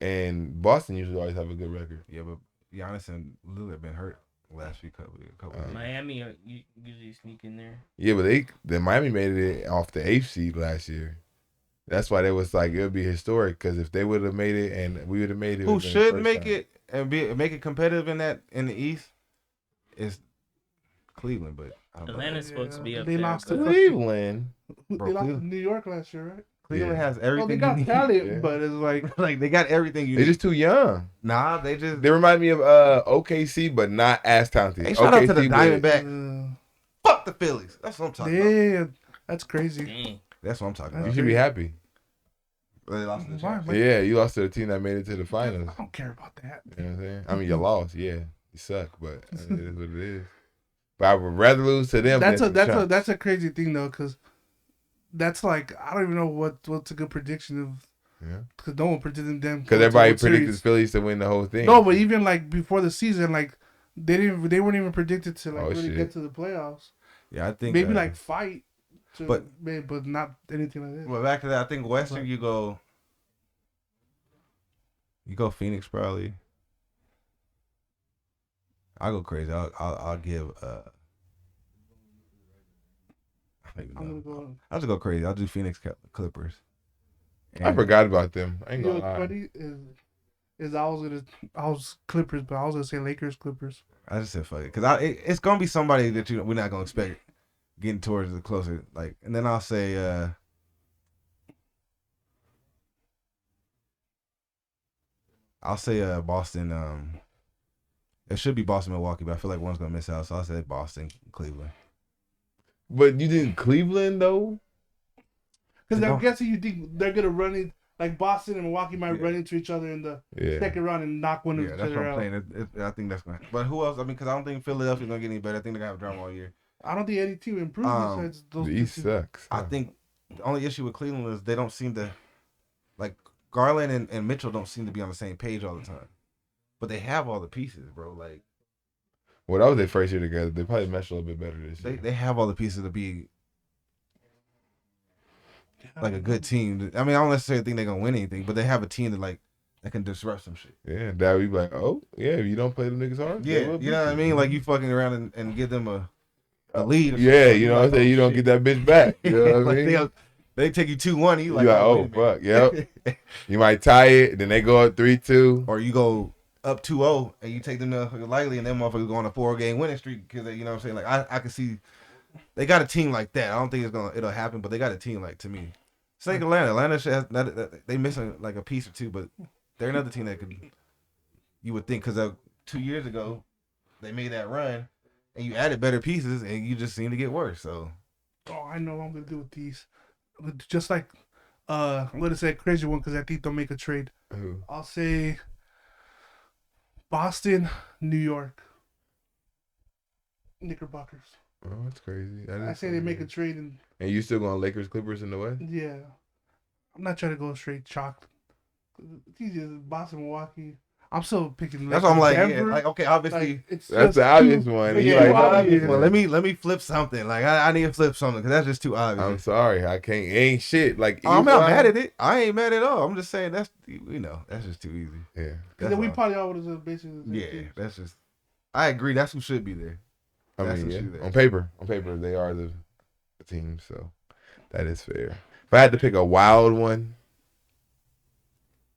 and Boston usually always have a good record.
Yeah, but Giannis and Lillard have been hurt the last few couple years.
Miami usually sneak in there.
Yeah, but the Miami made it off the 8th seed last year. That's why they was like it would be historic because if they would have made it and we would have made it.
Who should make it and make it competitive in the East is Cleveland, but I don't know.
Atlanta's supposed to be up
They
there.
lost to
but-
Cleveland.
Bro,
They lost to
Cleveland-
New York last year, right?
Cleveland
Yeah.
has
Oh,
everything
they
you
got
need.
talent,
Yeah.
but it's like
Like they got everything you
They're
need.
just too young.
Nah, they just
They remind me of OKC, but not as talented.
Hey, shout out to the
OKC,
Diamondback. Fuck the Phillies. That's what I'm talking about.
yeah, that's crazy.
Dang.
That's what I'm talking
You
about.
should be happy.
They lost the
Why?
championship.
But
Yeah, you lost to a team that made it to the finals.
I don't care about that.
You know what I'm saying? I mean, you lost. Yeah, you suck, but it is what it is. But I would rather lose to them.
That's
than
that's a crazy thing though, because that's like I don't even know what's a good prediction of.
Yeah.
Because no one predicted them.
Because
going to
everybody
World
predicted
Series.
the Phillies to win the whole thing.
No, but even like before the season, like they weren't even predicted to like
Oh,
really
shit.
get to the playoffs.
Yeah, I think
Maybe like fight,
but-
but not anything like that.
Well, back to that, I think Western you go Phoenix probably. I'll go crazy. I'll give I don't even
I'm
know.
gonna go.
I'll just go crazy. I'll do Phoenix Clippers.
I forgot about them. I ain't
You
gonna
know
lie.
what's funny is I was Clippers, but I was gonna say Lakers Clippers.
I just said fuck it because it's gonna be somebody that we're not gonna expect getting towards the closer like, and then I'll say Boston. It should be Boston Milwaukee, but I feel like one's gonna miss out, so I'll say Boston Cleveland.
But you did Cleveland though.
Because
They
I'm
don't-
guessing you think they're gonna run it like Boston and Milwaukee might
Yeah.
run into each other in the
Yeah.
second round and knock one of
Yeah,
each
that's what
other
I'm
out.
saying. I think that's gonna. But who else? I mean, because I don't think Philadelphia's gonna get any better. I think they're gonna have drama all year.
I don't think any team improved besides those
The
two
East
teams.
sucks.
I think the only issue with Cleveland is they don't seem to like Garland and Mitchell don't seem to be on the same page all the time. But they have all the pieces, bro. Like
Well, that was their first year together. They probably meshed a little bit better this year.
they have all the pieces to be like a good team. I mean, I don't necessarily think they're gonna win anything, but they have a team that can disrupt some shit.
Yeah, that would be like, oh yeah, if you don't play the niggas hard. they
Yeah,
will
you know what I
beat
mean? Like you fucking around and give them a lead. Or
Yeah,
something.
you know what I'm
Like,
saying. You
oh,
don't
shit.
get that bitch back. You know what I
Like,
mean?
they take you 2-1. You
You
like,
like,
oh,
oh
wait a minute.
fuck, yep. You might tie it, then they go up 3-2.
Or you go up 2-0 and you take them to lightly, and them motherfuckers go on a 4-game winning streak because you know what I'm saying. Like I can see they got a team like that. I don't think it'll happen, but they got a team like to me. It's like Atlanta. Atlanta they missing like a piece or two, but they're another team that could you would think because 2 years ago they made that run and you added better pieces and you just seem to get worse. So
Oh, I know what I'm gonna do with these. Just like I'm gonna say a crazy one because I think they'll make a trade.
Who?
I'll say Boston, New York, Knickerbockers.
Oh, that's crazy. That
I
is
say they make a
crazy.
trade and
And you still going Lakers Clippers in the West?
yeah. I'm not trying to go straight chalk. It's easy as Boston, Milwaukee. I'm still picking.
that's what I'm like. Yeah,
Denver.
like okay, obviously.
Like, it's
That's
just
the obvious
too-
one.
Yeah,
You
too
like,
obvious.
yeah.
Well, let me flip something. Like I need to flip something because that's just too obvious.
I'm sorry, I can't. It ain't shit. Like
I'm not
Eli-
mad at it. I ain't mad at all. I'm just saying that's that's just too easy.
Yeah,
Because then we probably all would have basically. the same
Yeah,
teams.
that's just. I agree. That's who should be there.
I
That's
mean,
what
yeah.
you there.
On paper, they are the team. So that is fair. If I had to pick a wild one,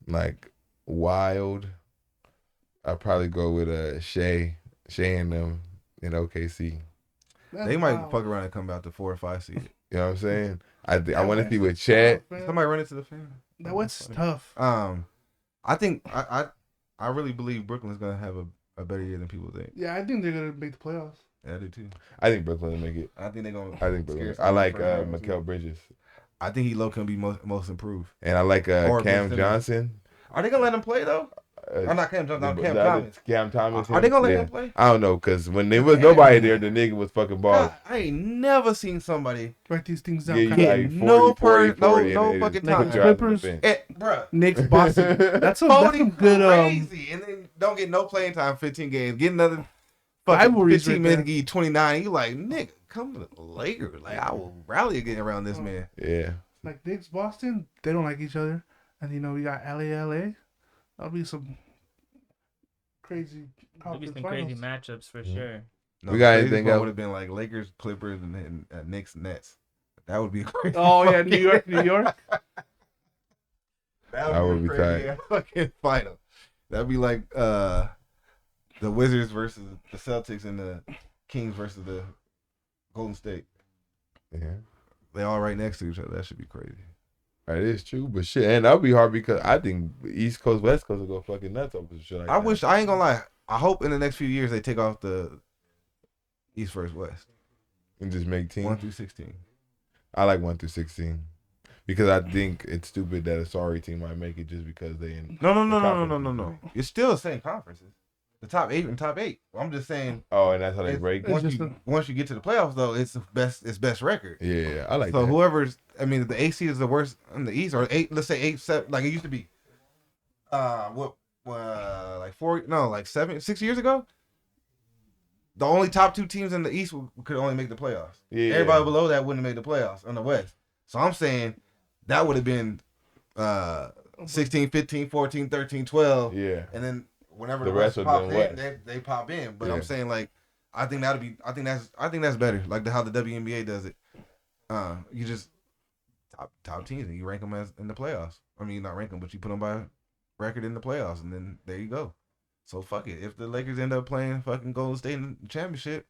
like wild, I'd probably go with Shea and them in OKC.
That's
They might
wild.
fuck around and come out to 4 or 5 seed.
You know what I'm saying? I
That
want to
West
see with
is
Chet.
tough, man.
Somebody run into the fan.
That West is tough.
I think I really believe Brooklyn's gonna have a better year than people think.
Yeah, I think they're gonna make the playoffs.
Yeah, I do too.
I think Brooklyn will make it.
I think they're gonna.
I think Brooklyn.
scare
I like
somebody for
Mikal Bridges,
I think he low can be most improved.
and I like
Or
Cam
Ben Simmons.
Johnson.
Are they gonna let him play though? Or not Cam Johnson?
The-
Cam
the other-
Thomas.
Cam Thomas.
Are they gonna let
yeah.
him play?
I don't know, because when there was nobody there, the nigga was fucking balling.
God, I ain't never seen somebody
Write these things down.
Yeah, you
kinda.
like
get
40,
no
40, 40,
no
and they
fucking
just
time.
put you out on the
Clippers.
bench.
bruh.
Knicks, Boston. That's some
40
good
crazy, and then don't get no playing time. 15 games, get another fucking
Rivalries
15
right
minutes,
there.
give you 29. You like, nigga, come to the Lakers. Like I will rally again around this man.
Yeah.
Like Knicks, Boston, they don't like each other, and we got LA. That'll be some crazy.
There'll be
conference
some crazy
finals.
matchups for sure.
No,
We got
the
anything
craziest one
else?
would have been like Lakers, Clippers, and Knicks, Nets. That would be crazy.
Oh yeah, New York, New York.
That would be
crazy fucking final. That'd be like the Wizards versus the Celtics and the Kings versus the Golden State.
Yeah.
They all right next to each other. That should be crazy.
That is true, but shit, and that'll be hard because I think East Coast, West Coast will go fucking nuts over some shit like
I
that.
wish, I ain't gonna lie. I hope in the next few years they take off the East versus West.
And just make teams.
1 through 16.
I like 1 through 16 because I think it's stupid that a sorry team might make it just because they in.
No. It's still the same conferences. The top 8 and top 8. I'm just saying.
Oh, and that's how they break.
It's just
Once you get to the playoffs, though, it's best record.
Yeah, I like
So
that.
whoever's, I mean, the AC is the worst in the East, or 8. Let's say 8, 7, like it used to be. Like 6 years ago. The only top 2 teams in the East could only make the playoffs.
Yeah.
Everybody below that wouldn't have made the playoffs in the West. So I'm saying that would have been 16, 15, 14, 13, 12.
Yeah.
And then whenever
The
the
rest
rest
would have
pop
been
in,
West.
they pop in. But
Yeah.
I'm saying like I think that's better. Like how the WNBA does it. You just top teams and you rank them as in the playoffs. I mean, not rank them, but you put them by record in the playoffs, and then there you go. So fuck it. If the Lakers end up playing fucking Golden State in the championship,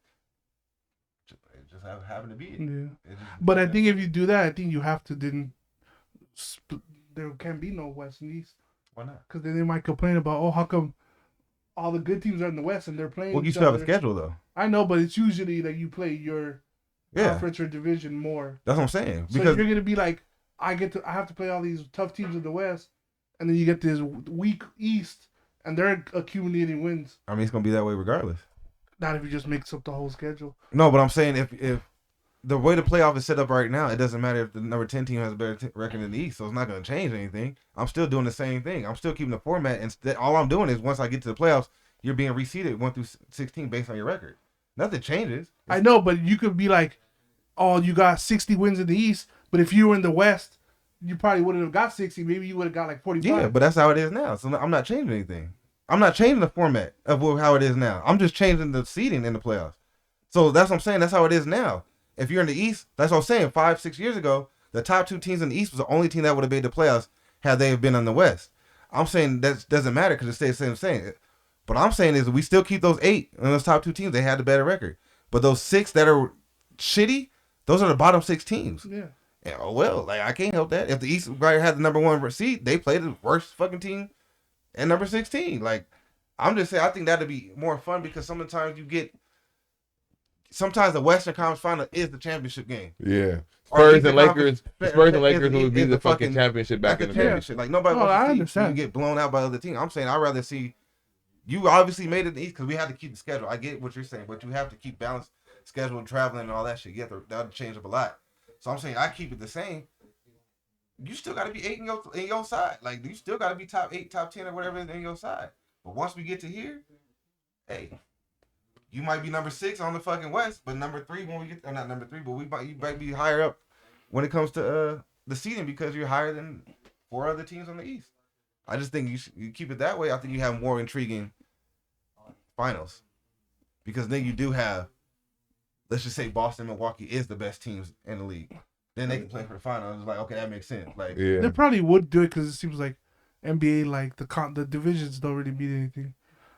it just happen to be it.
Yeah. But I think if you do that, I think you have to then. There can be no West and East.
Why not?
Because then they might complain about, oh, how come all the good teams are in the West and they're playing.
Well, you
each
still have a
other.
schedule though.
I know, but it's usually that you play your conference or division more.
That's what I'm saying.
So
Because
you're gonna be like, I have to play all these tough teams in the West, and then you get this weak East, and they're accumulating wins.
I mean, it's gonna be that way regardless.
Not if you just mix up the whole schedule.
No, but I'm saying if the way the playoff is set up right now, it doesn't matter if the number 10 team has a better record than the East, so it's not going to change anything. I'm still doing the same thing. I'm still keeping the format, and all I'm doing is once I get to the playoffs, you're being reseeded 1 through 16 based on your record. Nothing changes.
I know, but you could be like, oh, you got 60 wins in the East, but if you were in the West, you probably wouldn't have got 60. Maybe you would have got like 45.
Yeah, but that's how it is now. So I'm not changing anything. I'm not changing the format of how it is now. I'm just changing the seeding in the playoffs. So that's what I'm saying. That's how it is now. If you're in the East, that's what I'm saying. 5-6 years ago, the top 2 teams in the East was the only team that would have made the playoffs had they have been in the West. I'm saying that doesn't matter because it stays the same. But I'm saying is we still keep those 8 and those top 2 teams. They had the better record. But those 6 that are shitty, those are the bottom 6 teams.
Yeah.
And, oh well, like I can't help that. If the East guy had the number 1 seed, they played the worst fucking team and number 16. Like I'm just saying, I think that'd be more fun because sometimes the Western Conference Final is the championship game.
Yeah.
Or
Spurs
Eastern
and Lakers.
Conference-
Spurs and Lakers
is
would be
the
the fucking
fucking-
championship back
That's
in
the
the day.
championship. Like nobody
No, I
wants to see
understand.
you get blown out by other teams. I'm saying I'd rather see you obviously made it in the East because we had to keep the schedule. I get what you're saying, but you have to keep balanced schedule, traveling, and all that shit. That'll change up a lot. So I'm saying I keep it the same. You still got to be 8 in your side. Like you still got to be top 8, top 10, or whatever in your side. But once we get to here, hey, you might be number 6 on the fucking West, but number 3 when we get, or not number 3, but you might be higher up when it comes to the seeding because you're higher than 4 other teams on the East. I just think you keep it that way. I think you have more intriguing finals because then you do have, let's just say Boston, Milwaukee is the best teams in the league. Then they can play for the finals. It's like, okay, that makes sense. Like,
Yeah.
They probably would do it because it seems like NBA, like the divisions don't really mean anything.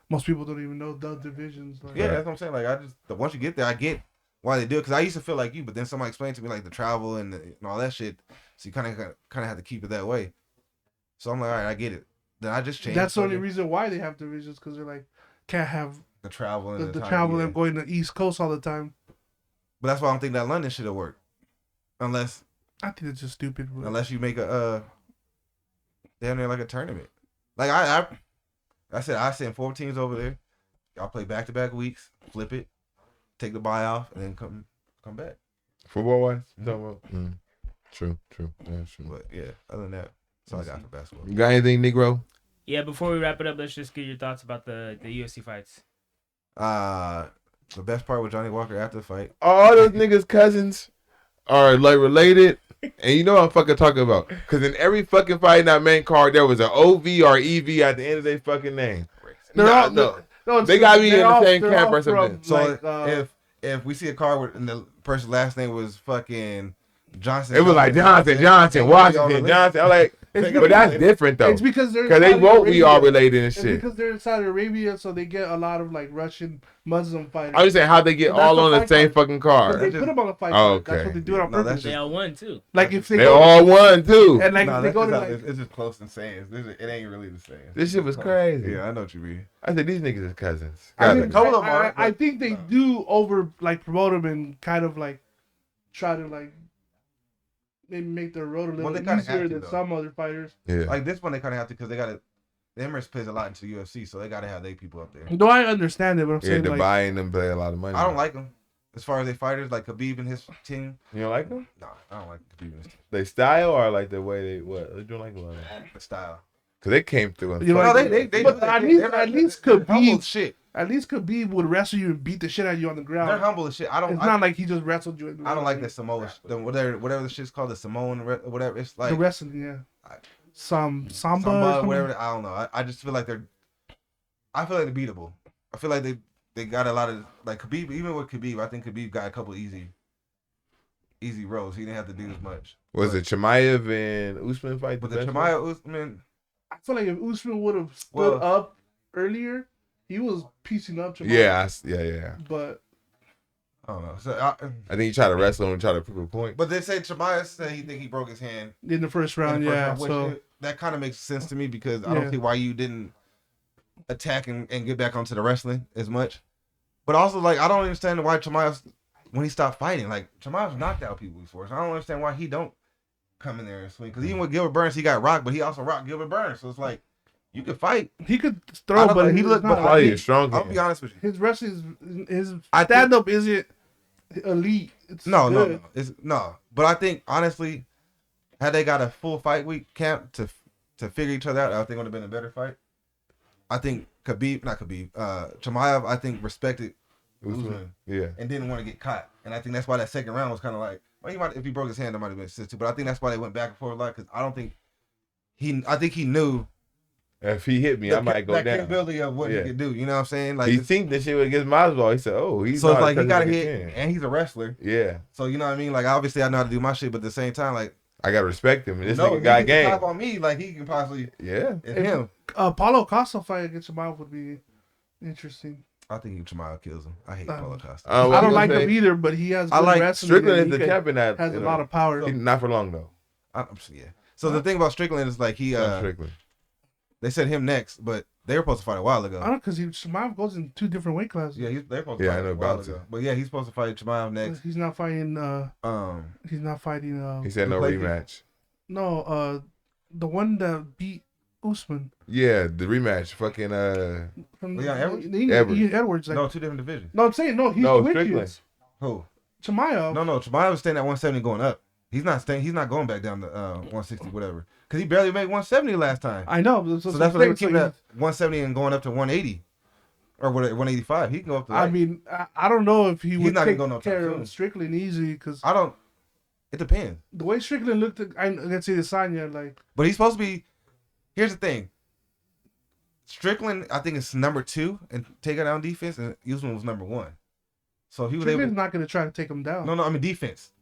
Most people don't even know the divisions. Like,
yeah, that's what I'm saying. Like, once you get there, I get why they do it because I used to feel like you, but then somebody explained to me like the travel and all that shit. So you kind of have to keep it that way. So I'm like, all right, I get it. Then I just changed.
That's the only reason why they have divisions because they're like can't have
the travel and
the
time,
travel
yeah.
and going to East Coast all the time.
But that's why I don't think that London should have worked, unless
I think it's just stupid. Bro.
you make a damn near like a tournament. Like I said, I send 4 teams over there. Y'all play back-to-back weeks, flip it, take the bye off, and then come back.
Football wise? True. Yeah, true.
But yeah, other than that, that's all I got for basketball.
You got anything, Negro?
Yeah, before we wrap it up, let's just get your thoughts about the UFC fights.
The best part with Johnny Walker after the fight.
All those niggas' cousins are like related. And you know what I'm fucking talking about. Because in every fucking fight in that main card, there was an OV or EV at the end of their fucking name. No. They gotta be in the same camp or something.
So if we see a card and the person's last name was fucking Johnson.
It was like Johnson, Washington, Johnson. I'm like,
It's
But that's different though.
It's because they're
Because they
Saudi
won't be
Arabia.
all related and
It's
shit.
because they're in Saudi Arabia, so they get a lot of like Russian Muslim fighters.
I'm just saying how they get
So that's
all
the
on the
fight
same
card.
fucking
But
car.
they put them on the fight
Oh,
card. That's
okay.
what they do it on
No, that's
purpose.
They all won too.
Like if they
They
go
all won too.
and like
No,
if they
that's
go to
just
like
it's just close in saying. It ain't really the same.
This shit was crazy.
Yeah, I know what you mean.
I said these niggas is cousins.
I,
Gotta
think,
be.
Couple of them are,
I
but-
think they do over like promote them and kind of like try to like maybe make their road a little
Well, they kinda
easier
have to,
than
though.
some other fighters.
Yeah.
Like this one, they kind of have to because they got to. The Emirates plays a lot into the UFC, so they got to have their people up there.
No, I understand it, but I'm
Yeah,
saying like
Dubai and them pay a lot of money.
I don't like them as far as they fighters, like Khabib and his team.
You don't like them?
Nah, I don't like Khabib and his team.
They style or like the way they what? They don't like a lot of
The style.
because they came through. And
You know,
No,
fucked
they,
with
they,
us.
But
they,
at
they-
least-
they're not-
at least
they're
Khabib-
humble as shit.
at least Khabib would wrestle you and beat the shit out of you on the
They're
ground.
humble as shit. I don't.
It's
I,
not like he just wrestled you.
I don't like the Samoa, whatever the shit's called, the Samoan, whatever. It's like
the wrestling, yeah. Samba, or
Samba,
something.
whatever. I don't know. I just feel like they're. I feel like they're beatable. I feel like they got a lot of like Khabib. Even with Khabib, I think Khabib got a couple easy rows. He didn't have to do as much.
Was it Chimaev and Usman fight?
But
the
the
best one?
Chimaev Usman,
I feel like if Usman would have stood
Well-
up earlier, he was piecing up Chimaev.
Yeah.
But
I don't know. So
I think he tried to wrestle him and try to prove a point.
but they say Chimaev said he think he broke his hand
in the first
in the
round,
first
yeah.
round, which
So
that kind of makes sense to me because I don't
Yeah.
see why you didn't attack and get back onto the wrestling as much. But also, like, I don't understand why Chimaev, when he stopped fighting, like Chimaev's knocked out people before, so I don't understand why he don't come in there and swing. Because even with Gilbert Burns, he got rocked, but he also rocked Gilbert Burns, so it's like you can fight.
he could
I
throw,
don't
but
know, he
he
looked-
looked.
but
Probably a strong
I'll
hand.
be honest with you.
His wrestling, his
I think-
stand up isn't elite. It's
No,
good.
it's no. But I think honestly, had they got a full fight week camp to figure each other out, I think it would have been a better fight. I think Chimaev, I think respected Usman
Yeah.
and didn't want to get caught, and I think that's why that second round was kind of like, well, if he broke his hand, that might have been a too. But I think that's why they went back and forth a lot because I think he knew
If he hit me, I might go
that
down.
capability of what
Yeah.
he could do. You know what I'm saying? Like,
He think this shit against Masvidal. He said, "Oh, he's
so it's
not
like he got a
touching
hit,
again."
and he's a wrestler.
Yeah,
So you know what I mean? Like obviously I know how to do my shit, but at the same time, like
I gotta respect him. This
no,
nigga
he
got
gets the
game.
top on me, like he can possibly.
Yeah,
It's him.
Paulo Costa fight against Chimaev would be interesting.
I think Chimaev kills him. I hate Paulo Costa.
what
I
you
don't
gonna
like
say?
him either, but he has
I
good
like
wrestling.
Strickland
and
is
he
the
can-
champion. That
has
you
a
know,
lot of power.
he- not for long though.
Yeah. So the thing about Strickland is like he
Strickland.
they said him next, but they were supposed to fight a while
I
ago.
don't know because Chimaev goes in 2 different weight classes.
Yeah, they're supposed to
Yeah,
fight
I know
a while
about
ago.
to.
But yeah, he's supposed to fight Chimaev next.
He's not fighting. He's not fighting.
He said no
Duplessis?
rematch.
No. The one that beat Usman
Yeah, the rematch. Fucking
from
Leon Edwards?
Ian Edwards. Like,
No, two different divisions.
no, I'm saying no. He's
No,
twitches.
Strickland.
Who?
Chimaev.
No. Chimaev was staying at 170 going up. He's not staying. He's not going back down to 160 whatever. Because he barely made 170 last time.
I know.
So that's what they were keeping
so
at 170 and going up to 180 or what 185. He can go up to.
I
Like,
mean, I don't know if he would
not gonna
take
go no time
care
soon.
of Strickland easy because
I don't. It depends.
the way Strickland looked against Adesanya, like
But he's supposed to be. Here's the thing. Strickland, I think, is number 2 in taking down defense, and Usman was number 1. So he was
Strickland's
able.
not going to try to take him down.
No. I mean defense.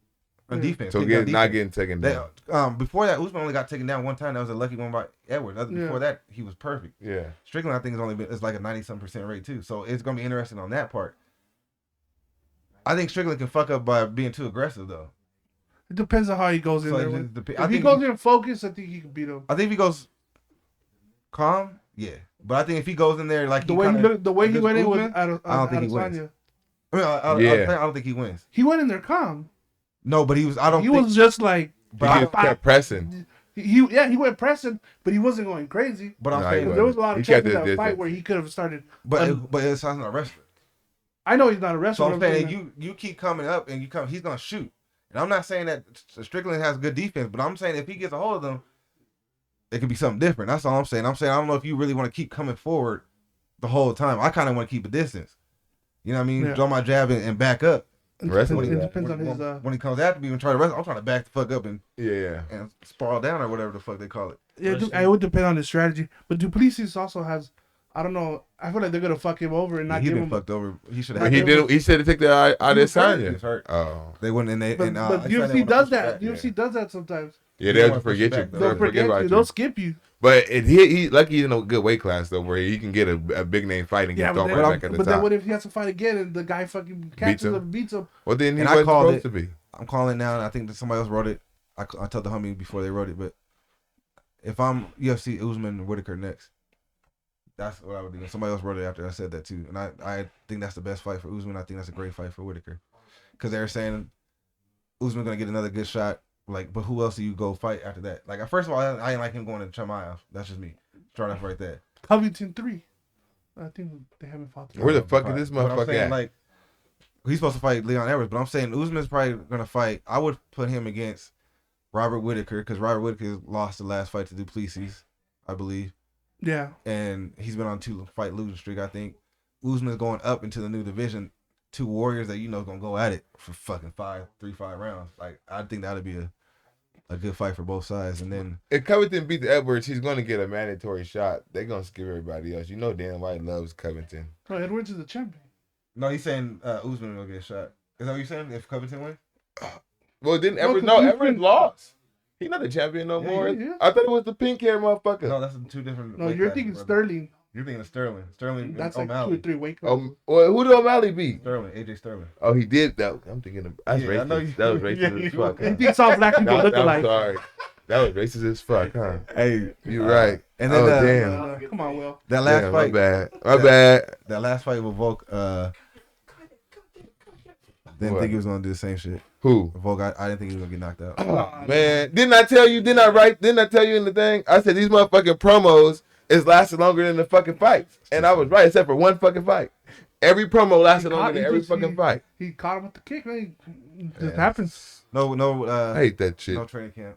On
Yeah.
defense.
So
taking down
not
defense.
getting taken
They,
down.
before that, Usman only got taken down one time. That was a lucky one by Edwards.
Yeah.
Before that, he was perfect.
Yeah,
Strickland, I think, is only been it's like a 90-some% rate too. So it's gonna be interesting on that part. I think Strickland can fuck up by being too aggressive though.
It depends on how he goes in
So
there.
it
If
just
he
think
goes in focused, I think he can beat him.
I think if he goes calm, yeah. But I think if he goes in there like
The way he
kinda-
looked, the way he
against
went in with
Usman, I don't think he wins.
Adesanya.
I mean,
Yeah.
I don't think he wins.
He went in there calm.
No, but he was. I don't.
He
think,
was just like,
But
he
I-
just kept pressing.
he went pressing, but he wasn't going crazy.
But I'm
Nah,
saying.
he
There was a lot
He
of
kept
chances
it
in that fight
distance.
where he could have started.
But it's not a wrestler.
I know he's not a
So
wrestler.
I'm
but
saying you keep coming up and he's gonna shoot. And I'm not saying that Strickland has good defense, but I'm saying if he gets a hold of them, it could be something different. That's all I'm saying. I don't know if you really want to keep coming forward the whole time. I kind of want to keep a distance. You know what I mean?
Yeah.
Throw my jab and back up.
It
Wrestling
depends,
is
it depends on his.
When he comes after me and try to wrestle, I'm trying to back the fuck up and
Yeah,
sprawl down or whatever the fuck they call it.
Yeah, it would depend on his strategy. But Duplessis also has, I don't know. I feel like they're gonna fuck him over and not
He
give
been
him.
fucked over. He should
but
have.
he didn't. He said to take the
He was
Adesanya.
hurt.
Oh,
They wouldn't.
But UFC does that. UFC does that sometimes.
Yeah,
You
they'll
don't wanna push
forget
it
you.
back, though.
They'll
They'll
forget
forget
about
you.
you.
They'll skip you.
But he lucky he's in a good weight class though, where he can get a big name fight and get
Yeah,
thrown
but,
right
then,
back at the
but then
top.
what if he has to fight again and the guy fucking catches him and beats him?
Well, then he
And I
wasn't
called
supposed
it.
to be.
I'm calling now, and I think that somebody else wrote it. I told the homie before they wrote it, but if I'm UFC Usman and Whitaker next, that's what I would do. And somebody else wrote it after I said that too, and I think that's the best fight for Usman. I think that's a great fight for Whitaker, because they're saying Usman's gonna get another good shot. Like, but who else do you go fight after that? Like, first of all, I ain't like him going to Chimaev. That's just me. Start off right there.
Covington 3. I think they haven't fought.
Where the fuck is this
But I'm
motherfucker
saying,
at?
like, he's supposed to fight Leon Edwards, but I'm saying Usman's probably gonna fight. I would put him against Robert Whitaker, because Robert Whitaker lost the last fight to Duplessis, I believe,
Yeah.
and he's been on 2-fight losing streak. I think Usman's going up into the new division. 2 warriors that you know gonna go at it for fucking 3-5 rounds. Like, I think that'd be a good fight for both sides. And then
If Covington beats Edwards, he's going to get a mandatory shot. They're going to skip everybody else. You know Dan White loves Covington.
No, Edwards is the champion.
no, he's saying Usman will get a shot. Is that what you're saying? If Covington wins?
Well, didn't
No,
Edwards...
'cause
No,
he's
Edwards
been-
lost. He's not the champion no
Yeah,
more.
yeah.
I thought it was the pink hair motherfucker.
No, that's 2 different.
No,
weight
you're
classes,
thinking
brother.
Sterling.
You're thinking of Sterling. Sterling.
That's
and
like 2 or
O'Malley.
3 weight classes.
Well, who did O'Malley beat?
Sterling. AJ Sterling.
Oh, he did that. I'm thinking of... That's
Yeah, I know
racist.
you-
That was racist
Yeah,
as
you-
fuck.
He
Huh?
thinks all black people look
I'm
alike.
sorry. That was racist as fuck, huh?
Hey,
You're right.
And then
Oh, damn.
Come on, Will.
that last
Damn,
fight.
My bad. My bad.
That last fight with Volk. Didn't
What?
think he was gonna do the same shit.
Who?
Volk, I didn't think he was gonna get knocked out.
Oh, man. Didn't I tell you? Didn't I tell you in the thing? I said these motherfucking promos is lasting longer than the fucking fights. And I was right, except for one fucking fight. Every promo lasted longer than every fucking fight.
He caught him with the kick, man. It just
Yeah.
happens.
No.
I hate that shit.
No training camp.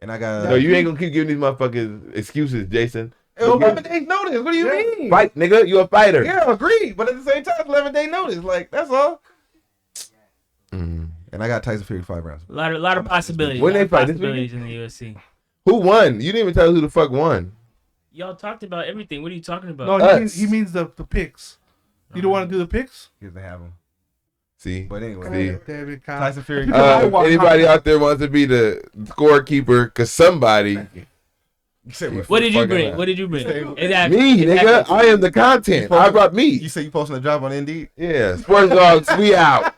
And I got.
No, you ain't gonna keep giving these motherfuckers excuses, Jason.
It was 11 days notice. What do you mean?
Fight, nigga. You a fighter.
Yeah, agreed. But at the same time, 11-day notice. Like, that's all.
Mm.
And I got Tyson Fury 5 rounds.
A lot of possibilities.
When
lot
they
of
fight this
possibilities in the UFC.
Who won? You didn't even tell us who the fuck won.
Y'all talked about everything. What are you talking about?
No,
Us.
he means the picks. You don't want to do the picks?
Because they have them.
See?
But anyway,
See?
God damn it, Kyle.
Tyson Fury.
Anybody out there wants to be the scorekeeper? Because somebody...
What did you
Fucking
bring?
hell.
What did you bring?
Me,
Exactly.
Me, nigga.
Exactly.
I am the content. I brought me.
You say you posting a job on Indeed?
Yeah. Sports Dogs, we out.